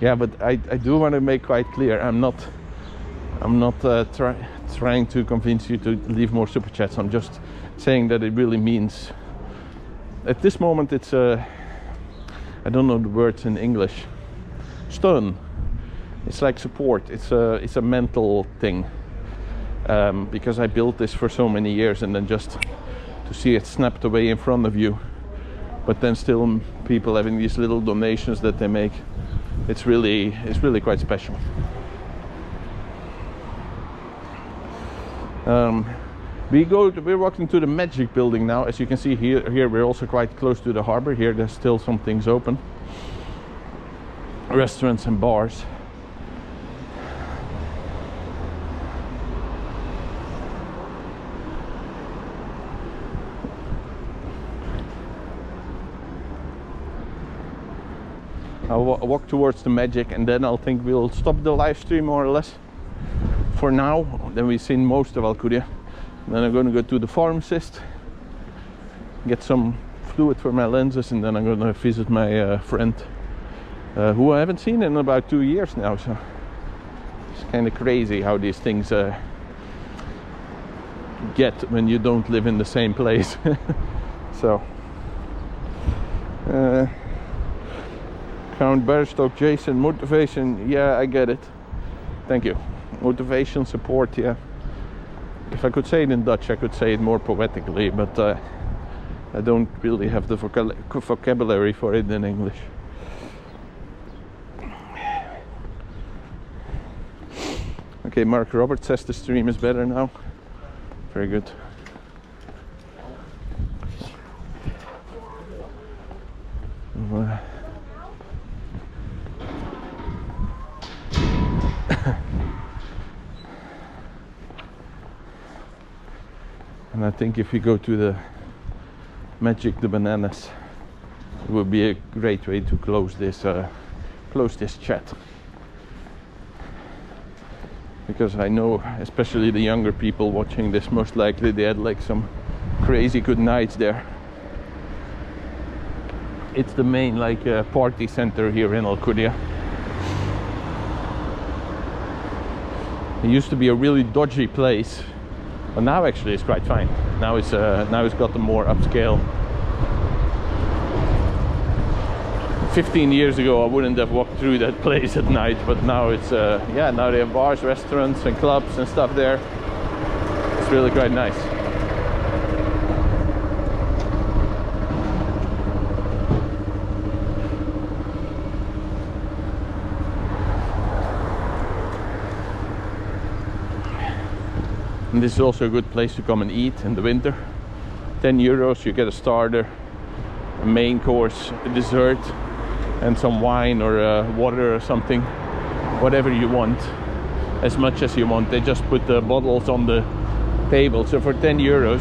Yeah, but I do want to make quite clear, I'm not trying to convince you to leave more super chats. I'm just saying that it really means, at this moment it's I don't know the words in English, steun. It's like support. It's a mental thing, because I built this for so many years, and then just to see it snapped away in front of you, but then still people having these little donations that they make, it's really quite special. We're walking to the Magic building now. As you can see here we're also quite close to the harbor. Here there's still some things open, restaurants and bars. I'll walk towards the Magic, and then I'll think we'll stop the live stream more or less for now. Then we've seen most of Alcudia. Then I'm going to go to the pharmacist, get some fluid for my lenses, and then I'm gonna visit my friend who I haven't seen in about 2 years now. So it's kind of crazy how these things get when you don't live in the same place. So Count Barstock, Jason, motivation, yeah, I get it. Thank you. Motivation, support, yeah. If I could say it in Dutch, I could say it more poetically, but I don't really have the vocabulary for it in English. Okay, Mark Roberts says the stream is better now. Very good. And I think if you go to the Magic the Bananas, it would be a great way to close this chat. Because I know, especially the younger people watching this, most likely they had like some crazy good nights there. It's the main like party center here in Alcudia. It used to be a really dodgy place, but now actually it's quite fine. Now it's got a more upscale. 15 years ago I wouldn't have walked through that place at night, but now it's yeah, now they have bars, restaurants and clubs and stuff there. It's really quite nice. And this is also a good place to come and eat in the winter. 10 euros, you get a starter, a main course, a dessert, and some wine or water or something, whatever you want, as much as you want. They just put the bottles on the table, so for 10 euros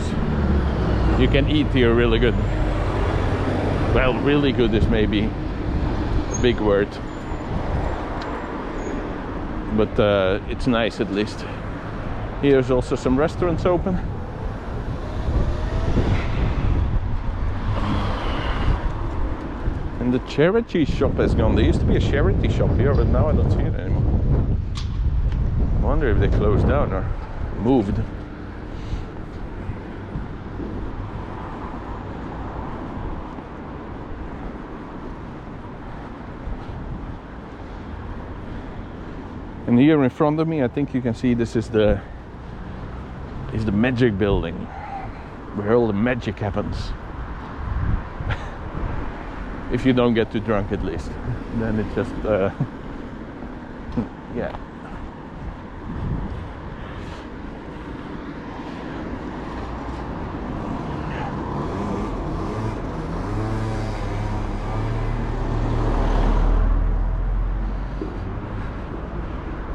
you can eat here really good. Well, really good is maybe a big word, but it's nice at least. Here's also some restaurants open. And the charity shop has gone. There used to be a charity shop here, but now I don't see it anymore. I wonder if they closed down or moved. And here in front of me, I think you can see this is the magic building, where all the magic happens. If you don't get too drunk, at least. Then it just yeah.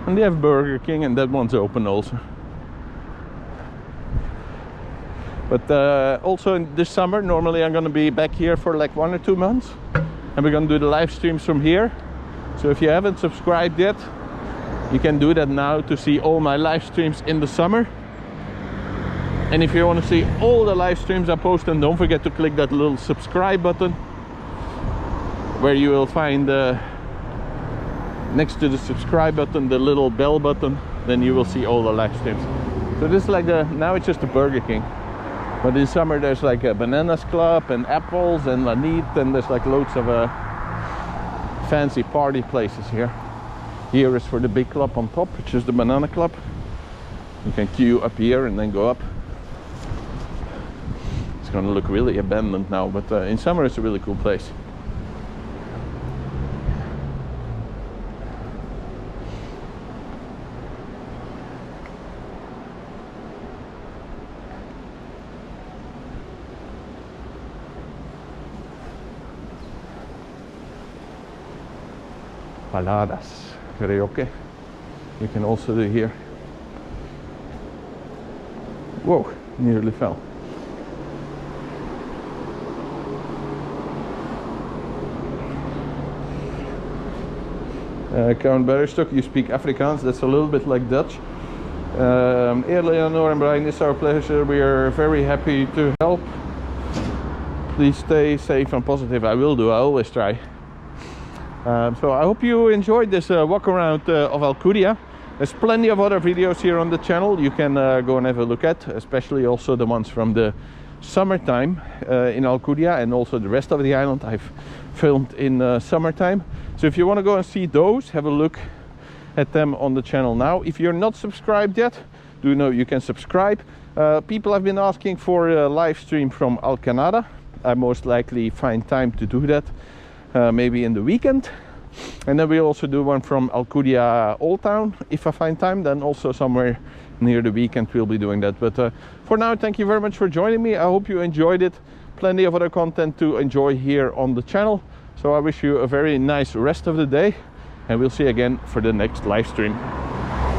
And they have Burger King, and that one's open also. But also in this summer, normally I'm going to be back here for like 1 or 2 months, and we're going to do the live streams from here. So if you haven't subscribed yet, you can do that now to see all my live streams in the summer. And if you want to see all the live streams I post, then don't forget to click that little subscribe button, where you will find next to the subscribe button the little bell button. Then you will see all the live streams. So this is like now it's just a Burger King. But in summer there's like a Bananas Club and Apples and La Nit, and there's like loads of fancy party places here. Here is for the big club on top, which is the Banana Club. You can queue up here and then go up. It's gonna look really abandoned now, but in summer it's a really cool place. Paladas, karaoke. You can also do here. Whoa, nearly fell. Count Barstock, you speak Afrikaans, that's a little bit like Dutch. Eleanor and Brian, it's our pleasure. We are very happy to help. Please stay safe and positive. I will do, I always try. So I hope you enjoyed this walk around of Alcudia. There's plenty of other videos here on the channel you can go and have a look at, especially also the ones from the summertime in Alcudia, and also the rest of the island I've filmed in summertime. So if you want to go and see those, have a look at them on the channel now. If you're not subscribed yet, do know you can subscribe. People have been asking for a live stream from Alcanada. I most likely find time to do that, maybe in the weekend. And then we'll also do one from Alcudia Old Town if I find time. Then also somewhere near the weekend we'll be doing that. But for now, thank you very much for joining me. I hope you enjoyed it. Plenty of other content to enjoy here on the channel. So I wish you a very nice rest of the day, and we'll see you again for the next live stream.